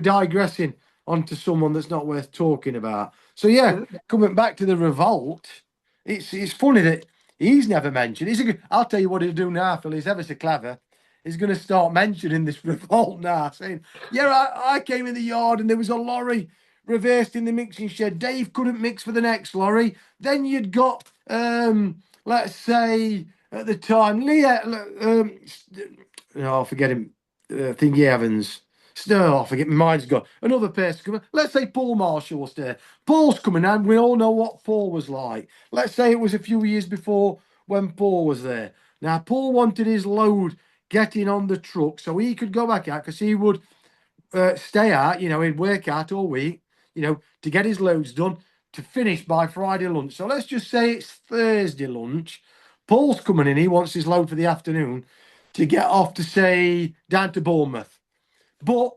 digressing onto someone that's not worth talking about. So yeah, coming back to the revolt, it's funny that he's never mentioned. I'll tell you what he'll do now, Phil. He's ever so clever. He's going to start mentioning this revolt now, saying, yeah, I came in the yard and there was a lorry reversed in the mixing shed. Dave couldn't mix for the next lorry. Then you'd got, let's say, at the time, I forget him, Thingy Evans. No, I forget, my mind's gone. Another person coming. Let's say Paul Marshall was there. Paul's coming out. We all know what Paul was like. Let's say it was a few years before when Paul was there. Now, Paul wanted his load getting on the truck so he could go back out because he would stay out, he'd work out all week, to get his loads done to finish by Friday lunch. So let's just say it's Thursday lunch. Paul's coming in. He wants his load for the afternoon to get off to, say, down to Bournemouth. But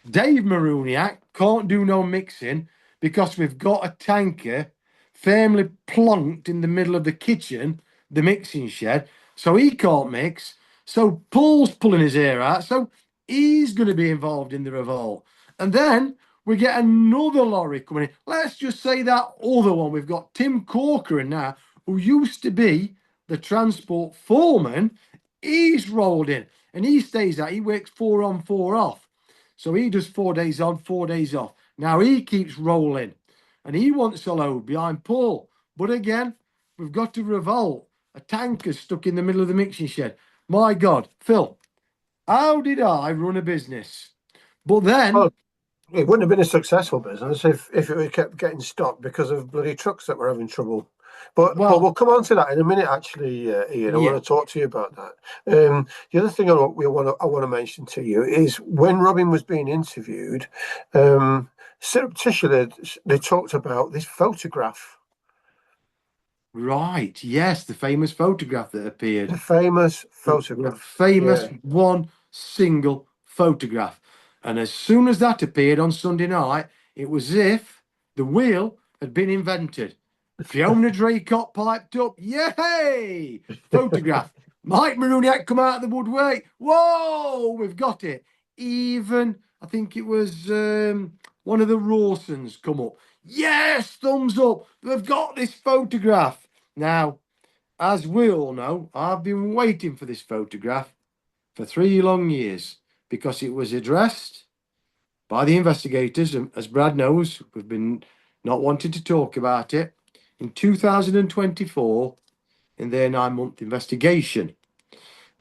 Dave Maruniak can't do no mixing because we've got a tanker firmly plonked in the middle of the kitchen, the mixing shed, so he can't mix. So Paul's pulling his hair out, so he's going to be involved in the revolt. And then We get another lorry coming in. Let's just say that other one. We've got Tim Corcoran now, who used to be the transport foreman. He's rolled in and he stays out. He works 4 on, 4 off. So he does 4 days on, 4 days off. Now he keeps rolling and he wants a load behind Paul. But again, we've got to revolt. A tanker stuck in the middle of the mixing shed. My God, Phil, how did I run a business? But then...
Well, it wouldn't have been a successful business if it kept getting stopped because of bloody trucks that were having trouble. But we'll come on to that in a minute, actually, Ian. I want to talk to you about that. The other thing I want to mention to you is when Robin was being interviewed, surreptitiously they talked about this photograph.
Right, yes, the famous photograph that appeared.
The famous photograph.
The famous one single photograph. And as soon as that appeared on Sunday night, it was as if the wheel had been invented. Fiona Draycott piped up, yay! Photograph. Mike Maruniak come out of the woodwork. Whoa, we've got it. Even, I think it was one of the Rawsons come up. Yes, thumbs up. We've got this photograph. Now, as we all know, I've been waiting for this photograph for 3 long years because it was addressed by the investigators, and as Brad knows, we've been not wanting to talk about it, in 2024 in their 9-month investigation.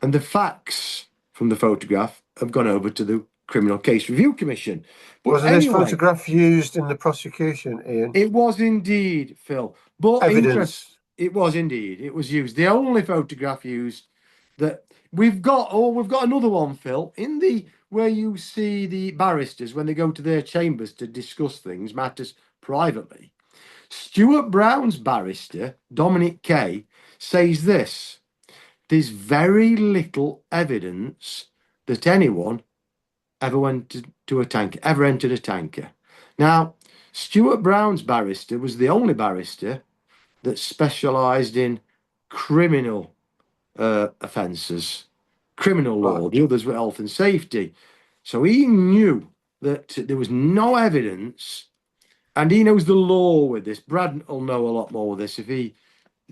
And the facts from the photograph have gone over to the Criminal Case Review Commission. But
Wasn't this photograph used in the prosecution, Ian?
It was indeed, Phil. But
evidence.
It was indeed. It was used. The only photograph used that we've got another one, Phil, in the where you see the barristers when they go to their chambers to discuss things, matters privately. Stuart Brown's barrister, Dominic Kay, says this: there's very little evidence that anyone ever entered a tanker. Now, Stuart Brown's barrister was the only barrister that specialised in criminal offences, criminal law. The others were health and safety. So he knew that there was no evidence, and he knows the law with this. Brad will know a lot more with this if he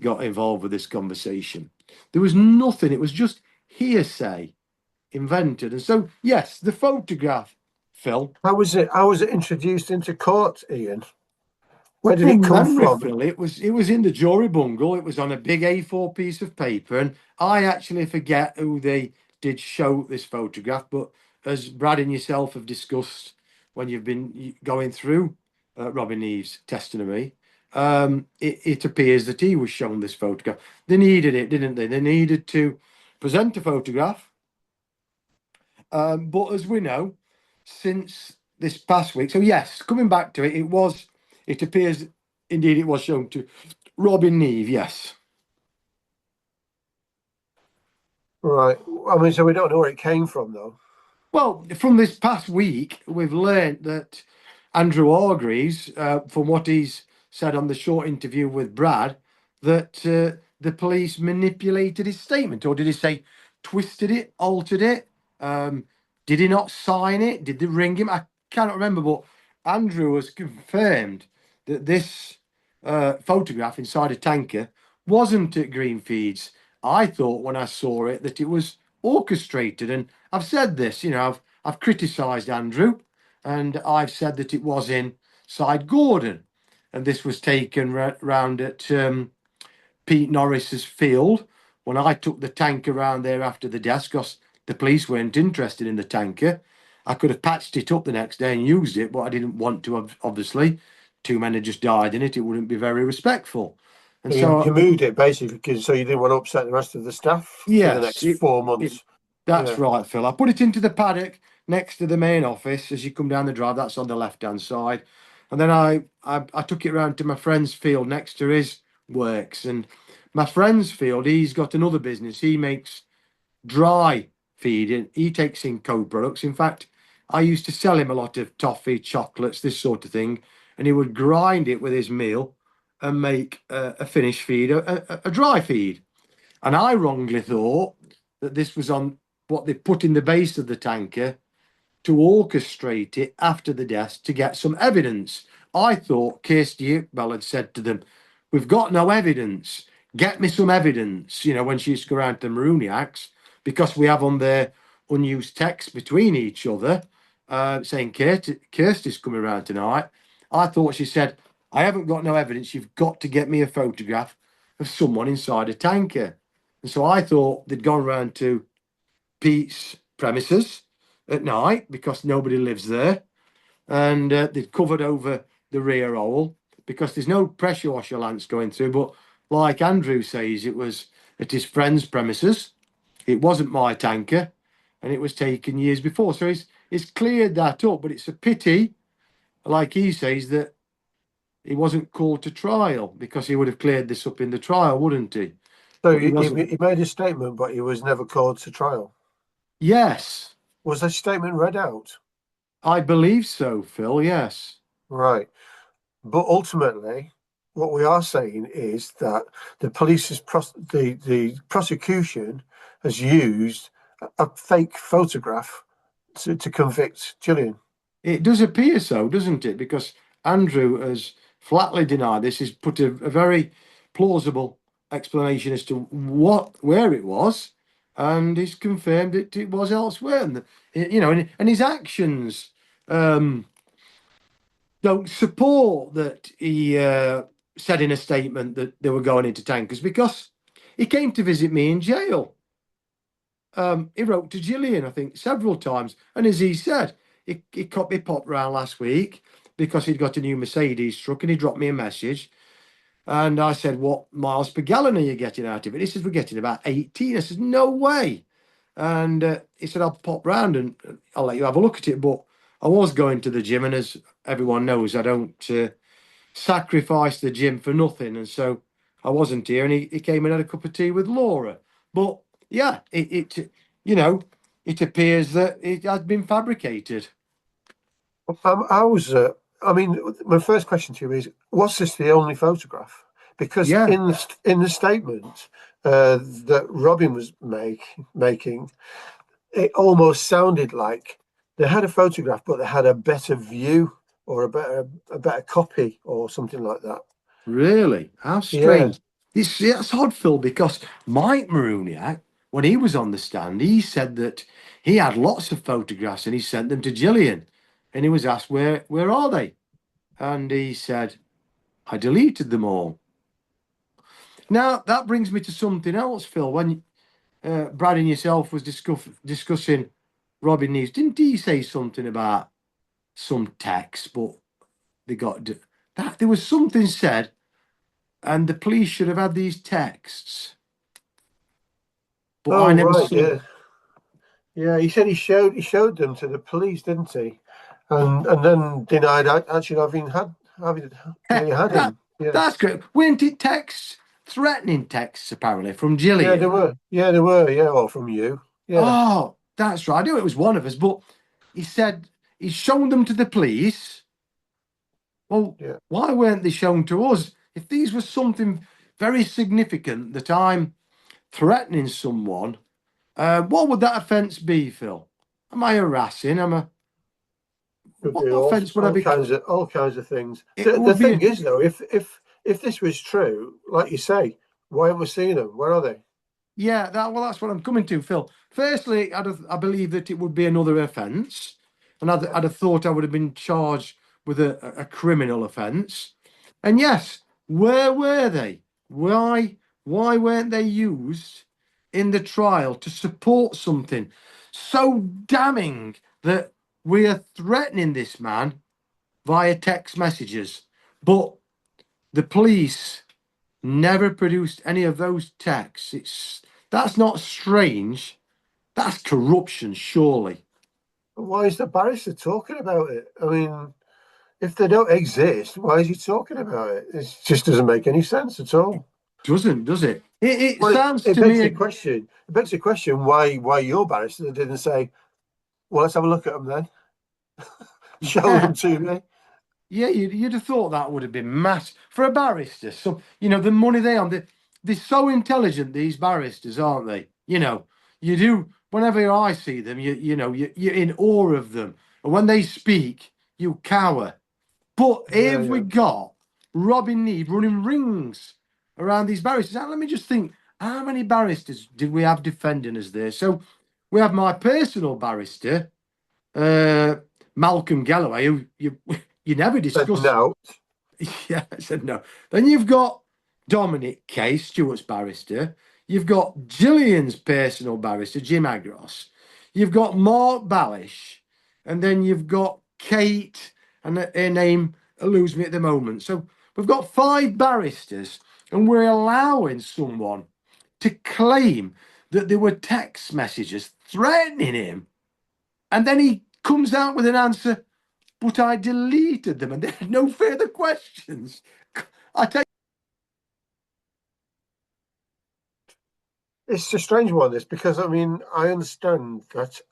got involved with this conversation. There was nothing. It was just hearsay, invented. And so, yes, the photograph, Phil.
How was it introduced into court, Ian? Where did it come from?
Phil, it was in the jury bungle. It was on a big A4 piece of paper, and I actually forget who they did show this photograph. But as Brad and yourself have discussed when you've been going through Robin Eve's testimony, it appears that he was shown this photograph. They needed it, didn't they? They needed to present a photograph. But as we know, since this past week, so yes, coming back to it, it appears indeed it was shown to Robin Neve, yes.
Right. I mean, so we don't know where it came from, though.
Well, from this past week, we've learnt that Andrew Hargreaves, from what he's said on the short interview with Brad, that the police manipulated his statement, or did he say twisted it, altered it? Did he not sign it? Did they ring him? I cannot remember, but Andrew has confirmed that this photograph inside a tanker wasn't at Greenfeeds. I thought when I saw it that it was orchestrated, and I've said this, I've criticised Andrew, and I've said that it was inside Gordon, and this was taken round at Pete Norris's field when I took the tanker around there after the death, because the police weren't interested in the tanker. I could have patched it up the next day and used it, but I didn't want to, obviously. 2 men had just died in it. It wouldn't be very respectful. And so
you moved it basically so you didn't want to upset the rest of the staff for the next 4 months.
That's right, Phil. I put it into the paddock next to the main office. As you come down the drive, that's on the left-hand side. And then I took it round to my friend's field next to his works. And my friend's field, he's got another business. He makes dry feed, and he takes in co-products. In fact, I used to sell him a lot of toffee, chocolates, this sort of thing, and he would grind it with his meal and make a finished feed, a dry feed. And I wrongly thought that this was on what they put in the base of the tanker to orchestrate it after the death to get some evidence. I thought Kirsty Iqbal had said to them, "We've got no evidence. Get me some evidence," when she used to go around to the Maruniacs, because we have on their unused texts between each other saying Kirsty's coming around tonight. I thought she said, "I haven't got no evidence. You've got to get me a photograph of someone inside a tanker." And so I thought they'd gone round to Pete's premises at night because nobody lives there, and they'd covered over the rear hole because there's no pressure washer lamps going through. But like Andrew says, it was at his friend's premises. It wasn't my tanker, and it was taken years before. So he's cleared that up. But it's a pity, like he says, that he wasn't called to trial, because he would have cleared this up in the trial, wouldn't he?
So
But
he made a statement, but he was never called to trial.
Yes,
Was that statement read out?
I believe so, Phil. Yes.
Right. But ultimately, what we are saying is that the the prosecution has used a fake photograph to convict Gillian.
It does appear so, doesn't it? Because Andrew has flatly denied this. He's put a very plausible explanation as to where it was, and he's confirmed that it was elsewhere. And his actions don't support that he said in a statement that they were going into tankers, because he came to visit me in jail. He wrote to Gillian, I think, several times, and as he said, he popped round last week because he'd got a new Mercedes truck, and he dropped me a message. And I said, "What miles per gallon are you getting out of it?" He says, "We're getting about 18. I said, "No way." And he said, "I'll pop round and I'll let you have a look at it." But I was going to the gym, and as everyone knows, I don't sacrifice the gym for nothing. And so I wasn't here, and he came and had a cup of tea with Laura. But yeah, it appears that it has been fabricated.
My first question to you is: was this the only photograph? Because
Yeah.
in the statement that Robin was making, it almost sounded like they had a photograph, but they had a better view or a better copy or something like that.
Really? How strange. That's odd, Phil, because Mike Maruniak, when he was on the stand, he said that he had lots of photographs and he sent them to Gillian. And he was asked, where are they? And he said, "I deleted them all." Now, that brings me to something else, Phil. When Brad and yourself was discussing Robin Neves, didn't he say something about some text, but they got that there was something said, and the police should have had these texts. But I never saw.
Yeah. Yeah, he said he showed them to the police, didn't he? And then denied actually having had him. Yeah.
That's great. Weren't it texts, threatening texts, apparently, from Gillian?
Yeah, they were. Yeah, they were. Yeah, or from you. Yeah.
Oh, that's right. I knew it was one of us, but he said he's shown them to the police. Well,
Yeah.
why weren't they shown to us? If these were something very significant, that I'm threatening someone, what would that offence be, Phil? Am I harassing? What offence would I be?
All kinds of things.
It
The
would
thing
be-
is, though, if this was true, like you say, why haven't we seen them? Where are they?
Yeah, that's what I'm coming to, Phil. Firstly, I believe that it would be another offence, and I'd have thought I would have been charged with a criminal offence. And yes, where were they? Why weren't they used in the trial to support something so damning that we are threatening this man via text messages? But the police never produced any of those texts. That's not strange. That's corruption, surely.
Why is the barrister talking about it? I mean, if they don't exist, why is he talking about it? It just doesn't make any sense at all.
Doesn't, does it? It
Well,
sounds
it
to
begs
me.
the question. It begs the question why your barrister didn't say, "Well, let's have a look at them then. Show them to me."
Yeah, you'd have thought that would have been mass for a barrister. So, the money they're so intelligent, these barristers, aren't they? You do whenever I see them, you're in awe of them. And when they speak, you cower. But
Yeah,
here we
yeah.
got Robin Neave running rings around these barristers. Now, let me just think, how many barristers did we have defending us there? So we have my personal barrister, Malcolm Galloway, who you never
Said
discuss.
no.
Yeah, I said no. Then you've got Dominic Case, Stuart's barrister. You've got Gillian's personal barrister, Jim Agros. You've got Mark Ballish. And then you've got Kate, and her name eludes me at the moment. So we've got 5 barristers, and we're allowing someone to claim that there were text messages threatening him. And then he comes out with an answer, but I deleted them and there are no further questions. I tell
It's a strange one, this, because I mean, I understand that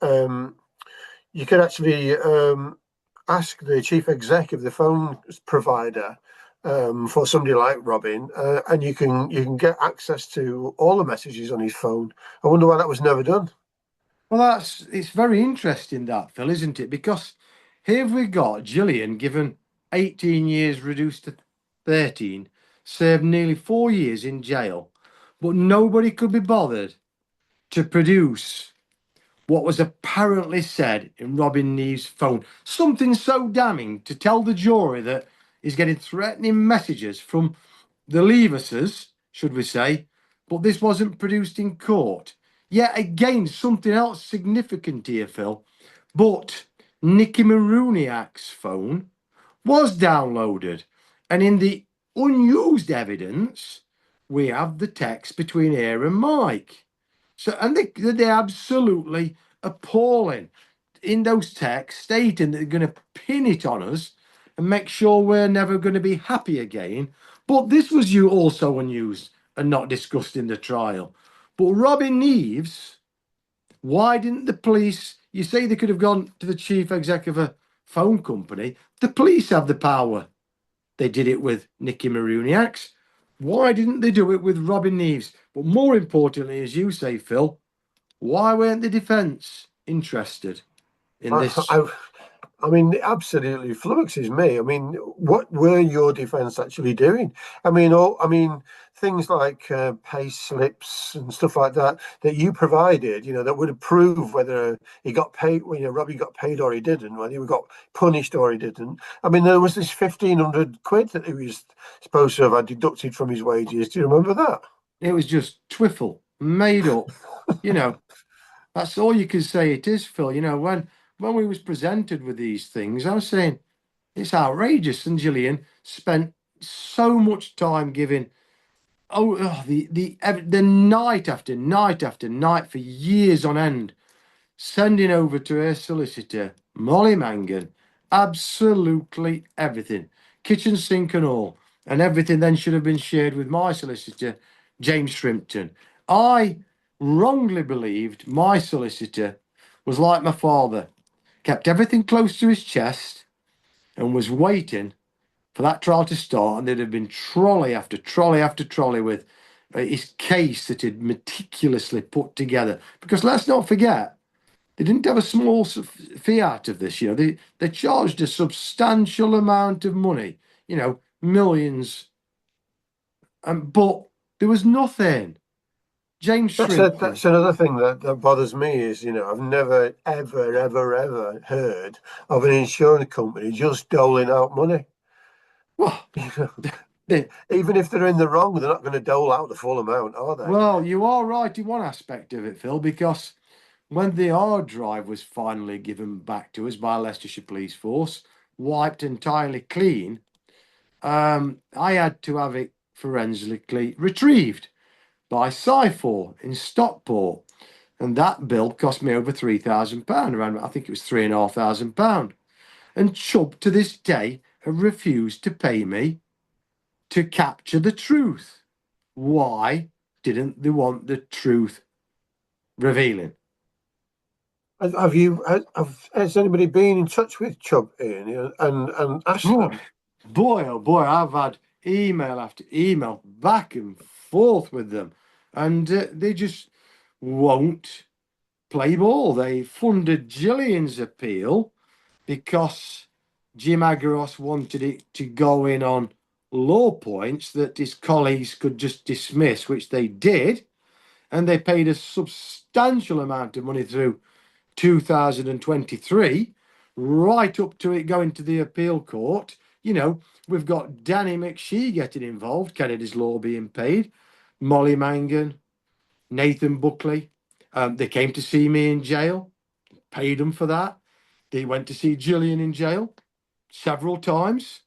you could actually ask the chief exec of the phone provider for somebody like Robin, and you can get access to all the messages on his phone. I wonder why that was never done.
well, it's very interesting that, Phil, isn't it? Because here we got Gillian given 18 years reduced to 13, served nearly 4 years in jail, but nobody could be bothered to produce what was apparently said in Robin Neave's phone. Something so damning to tell the jury that he's getting threatening messages from the Leiverses, should we say, but this wasn't produced in court. Yet again, something else significant here, Phil. But Nicky Maruniak's phone was downloaded, and in the unused evidence, we have the text between her and Mike. So, and they're absolutely appalling in those texts, stating that they're going to pin it on us and make sure we're never going to be happy again. But this was also unused and not discussed in the trial. But Robin Neaves, why didn't the police? You say they could have gone to the chief exec of a phone company. The police have the power. They did it with Nicky Maruniak's. Why didn't they do it with Robin Neaves? But more importantly, as you say, Phil, why weren't the defence interested in this?
I mean, it absolutely fluxes me. I mean, what were your defence actually doing? I mean, things like pay slips and stuff like that you provided, that would prove whether he got paid, Robbie got paid or he didn't, whether he got punished or he didn't. I mean, there was this 1,500 quid that he was supposed to have had deducted from his wages. Do you remember that?
It was just twiffle, made up. That's all you can say it is, Phil. When we was presented with these things, I was saying it's outrageous. And Gillian spent so much time giving the night after night after night for years on end, sending over to her solicitor, Molly Mangan, absolutely everything, kitchen sink and all, and everything then should have been shared with my solicitor, James Shrimpton. I wrongly believed my solicitor was like my father, kept everything close to his chest and was waiting for that trial to start, and there'd have been trolley after trolley after trolley with his case that he'd meticulously put together. Because let's not forget, they didn't have a small fee out of this. They charged a substantial amount of money, millions. But there was nothing. James Shrimpton.
That's another thing that bothers me is, I've never, ever, ever, ever heard of an insurance company just doling out money.
Well,
even if they're in the wrong, they're not going to dole out the full amount, are they?
Well, you are right in one aspect of it, Phil, because when the hard drive was finally given back to us by Leicestershire Police Force, wiped entirely clean, I had to have it forensically retrieved by Cyfor in Stockport. And that bill cost me over £3,000, around, I think it was £3,500. And Chubb, to this day, have refused to pay me to capture the truth. Why didn't they want the truth revealing?
Has anybody been in touch with Chubb, Ian, and asked them?
Boy, oh boy, I've had email after email back and forth with them, and they just won't play ball. They funded Gillian's appeal because Jim Agaros wanted it to go in on law points that his colleagues could just dismiss, which they did. And they paid a substantial amount of money through 2023, right up to it going to the appeal court. You know, we've got Danny McShee getting involved, Kennedy's Law being paid, Molly Mangan, Nathan Buckley. They came to see me in jail, paid them for that. They went to see Gillian in jail several times.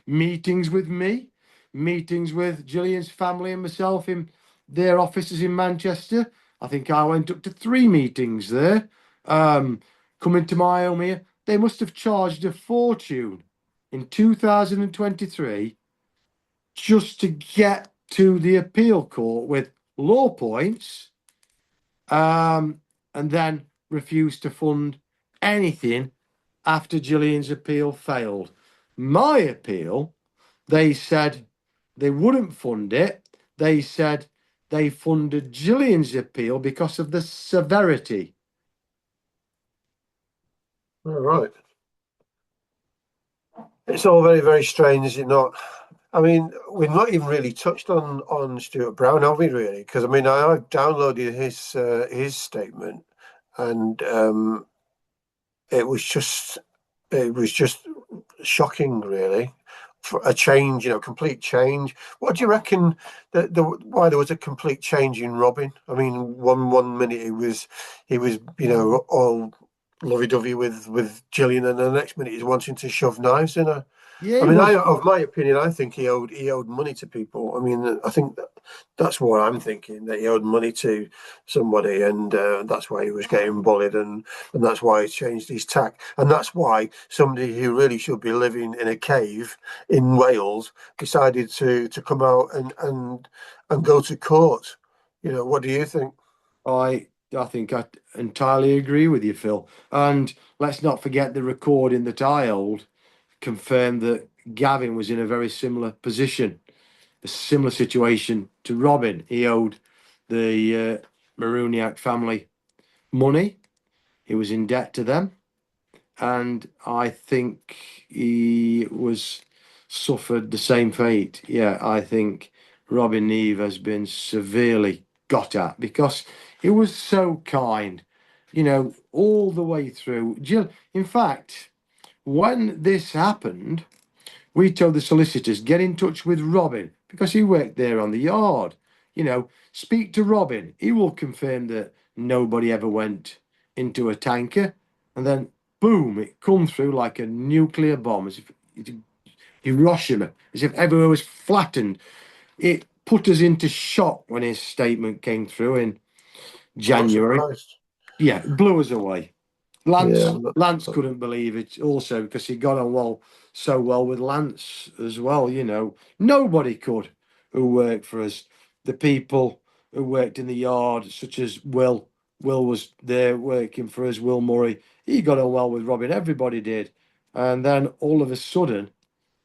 Meetings with me, meetings with Gillian's family and myself in their offices in Manchester. I think I went up to 3 meetings there. Coming to my home here, they must have charged a fortune in 2023 just to get to the appeal court with law points, and then refused to fund anything after Gillian's appeal failed. My appeal, they said they wouldn't fund it. They said they funded Gillian's appeal because of the severity.
All right. It's all very, very strange, is it not? I mean, we've not even really touched on Stuart Brown, have we? Really? Because I mean, I've downloaded his statement, and it was just shocking, really, for a change, complete change. What do you reckon why there was a complete change in Robin? I mean, one minute he was all lovey-dovey with Gillian, and the next minute he's wanting to shove knives in her.
Yeah,
I mean, of my opinion, I think he owed money to people. I mean, I think that's what I'm thinking, that he owed money to somebody, and that's why he was getting bullied, and that's why he changed his tack, and that's why somebody who really should be living in a cave in Wales decided to come out and go to court. What do you think?
I think I entirely agree with you, Phil. And let's not forget the recording that I hold confirmed that Gavin was in a very similar position, a similar situation to Robin. He owed the Maruniac family money. He was in debt to them. And I think he suffered the same fate. Yeah, I think Robin Neve has been severely got at because he was so kind, all the way through. Jill, in fact, when this happened, we told the solicitors, get in touch with Robin because he worked there on the yard. Speak to Robin. He will confirm that nobody ever went into a tanker. And then, boom, it come through like a nuclear bomb, as if Hiroshima, as if everywhere was flattened. It put us into shock when his statement came through in January. Yeah, it blew us away. Lance couldn't believe it also because he got on so well with Lance as well. Nobody could who worked for us. The people who worked in the yard, such as Will was there working for us, Will Murray, he got on well with Robin, everybody did. And then all of a sudden,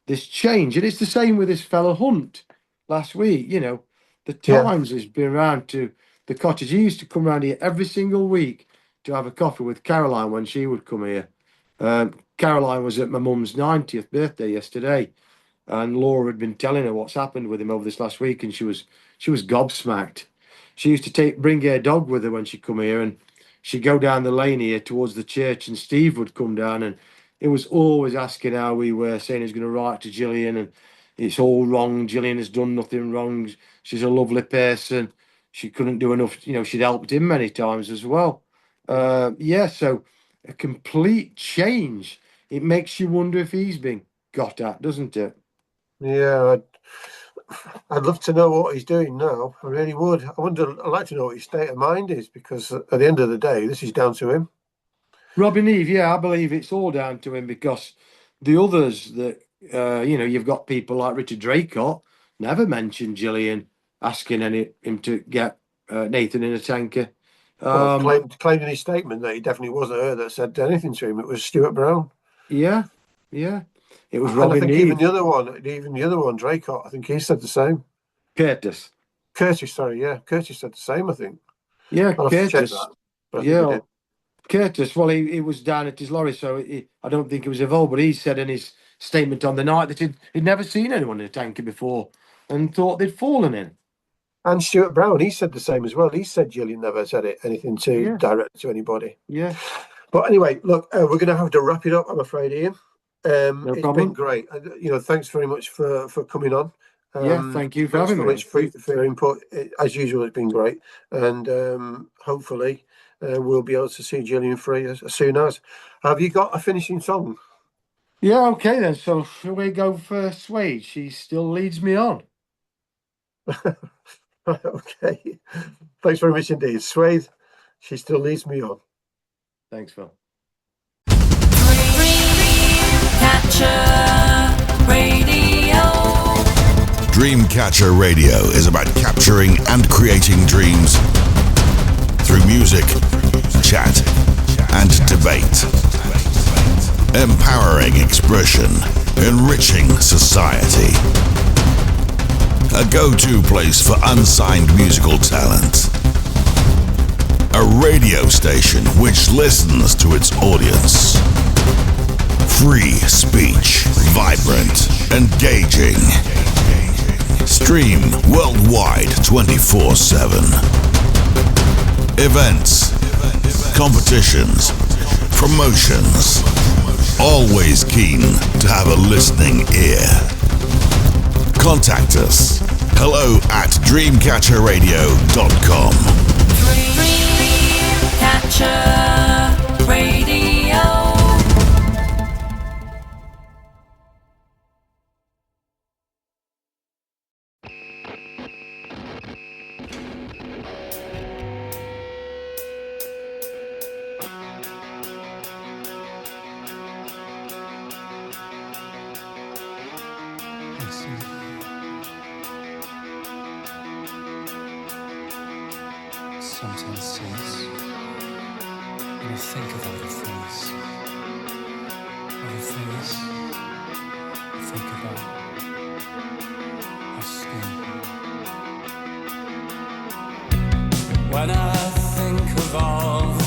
this change, and it's the same with this fellow Hunt last week. The Times has been around to the cottage. He used to come around here every single week to have a coffee with Caroline when she would come here. Caroline was at my mum's 90th birthday yesterday, and Laura had been telling her what's happened with him over this last week, and she was gobsmacked. She used to bring her dog with her when she come here, and she'd go down the lane here towards the church, and Steve would come down, and he was always asking how we were, saying he's going to write to Gillian, and it's all wrong. Gillian has done nothing wrong. She's a lovely person. She couldn't do enough. She'd helped him many times as well. So a complete change. It makes you wonder if he's been got at, doesn't it?
Yeah, I'd love to know what he's doing now. I really would. I'd like to know what his state of mind is, because at the end of the day, this is down to him.
Robin Eve, yeah, I believe it's all down to him, because the others that, you've got people like Richard Draycott, never mentioned Gillian asking him to get Nathan in a tanker.
Claimed in his statement that he definitely wasn't her that said anything to him. It was Stuart Brown.
Yeah. It was Robin.
And I think even the other one, Draycott, I think he said the same.
Curtis,
sorry, yeah. Curtis said the same, I think.
Yeah,
I'll have to check
Curtis.
that. But I think he
Yeah,
did.
Curtis, well, he was down at his lorry, so I don't think it was involved, but he said in his statement on the night that he'd never seen anyone in a tanker before and thought they'd fallen in.
And Stuart Brown, he said the same as well. He said Gillian never said anything to
Yeah.
direct to anybody.
Yeah.
But anyway, look, we're going to have to wrap it up, I'm afraid, Ian. It's
problem.
been great. Thanks very much for coming on.
Thank you for
Thanks
having
very
me.
much for your input. As usual, it's been great. And hopefully we'll be able to see Gillian free as soon as. Have you got a finishing song?
Yeah, okay then. So shall we go for Suede? She still leads me on.
Okay. Thanks very much indeed. Swathe, she still leads me on.
Thanks, Phil.
Dreamcatcher Radio.
Dreamcatcher Radio is about capturing and creating dreams through music, chat, and debate. Empowering expression, enriching society. A go-to place for unsigned musical talent. A radio station which listens to its audience. Free speech, vibrant, engaging. Stream worldwide 24/7. Events, competitions, promotions. Always keen to have a listening ear. Contact us. hello@dreamcatcherradio.com.
Dreamcatcher Radio.
Sometimes cease and I think of other things I think about our skin. When I think of all the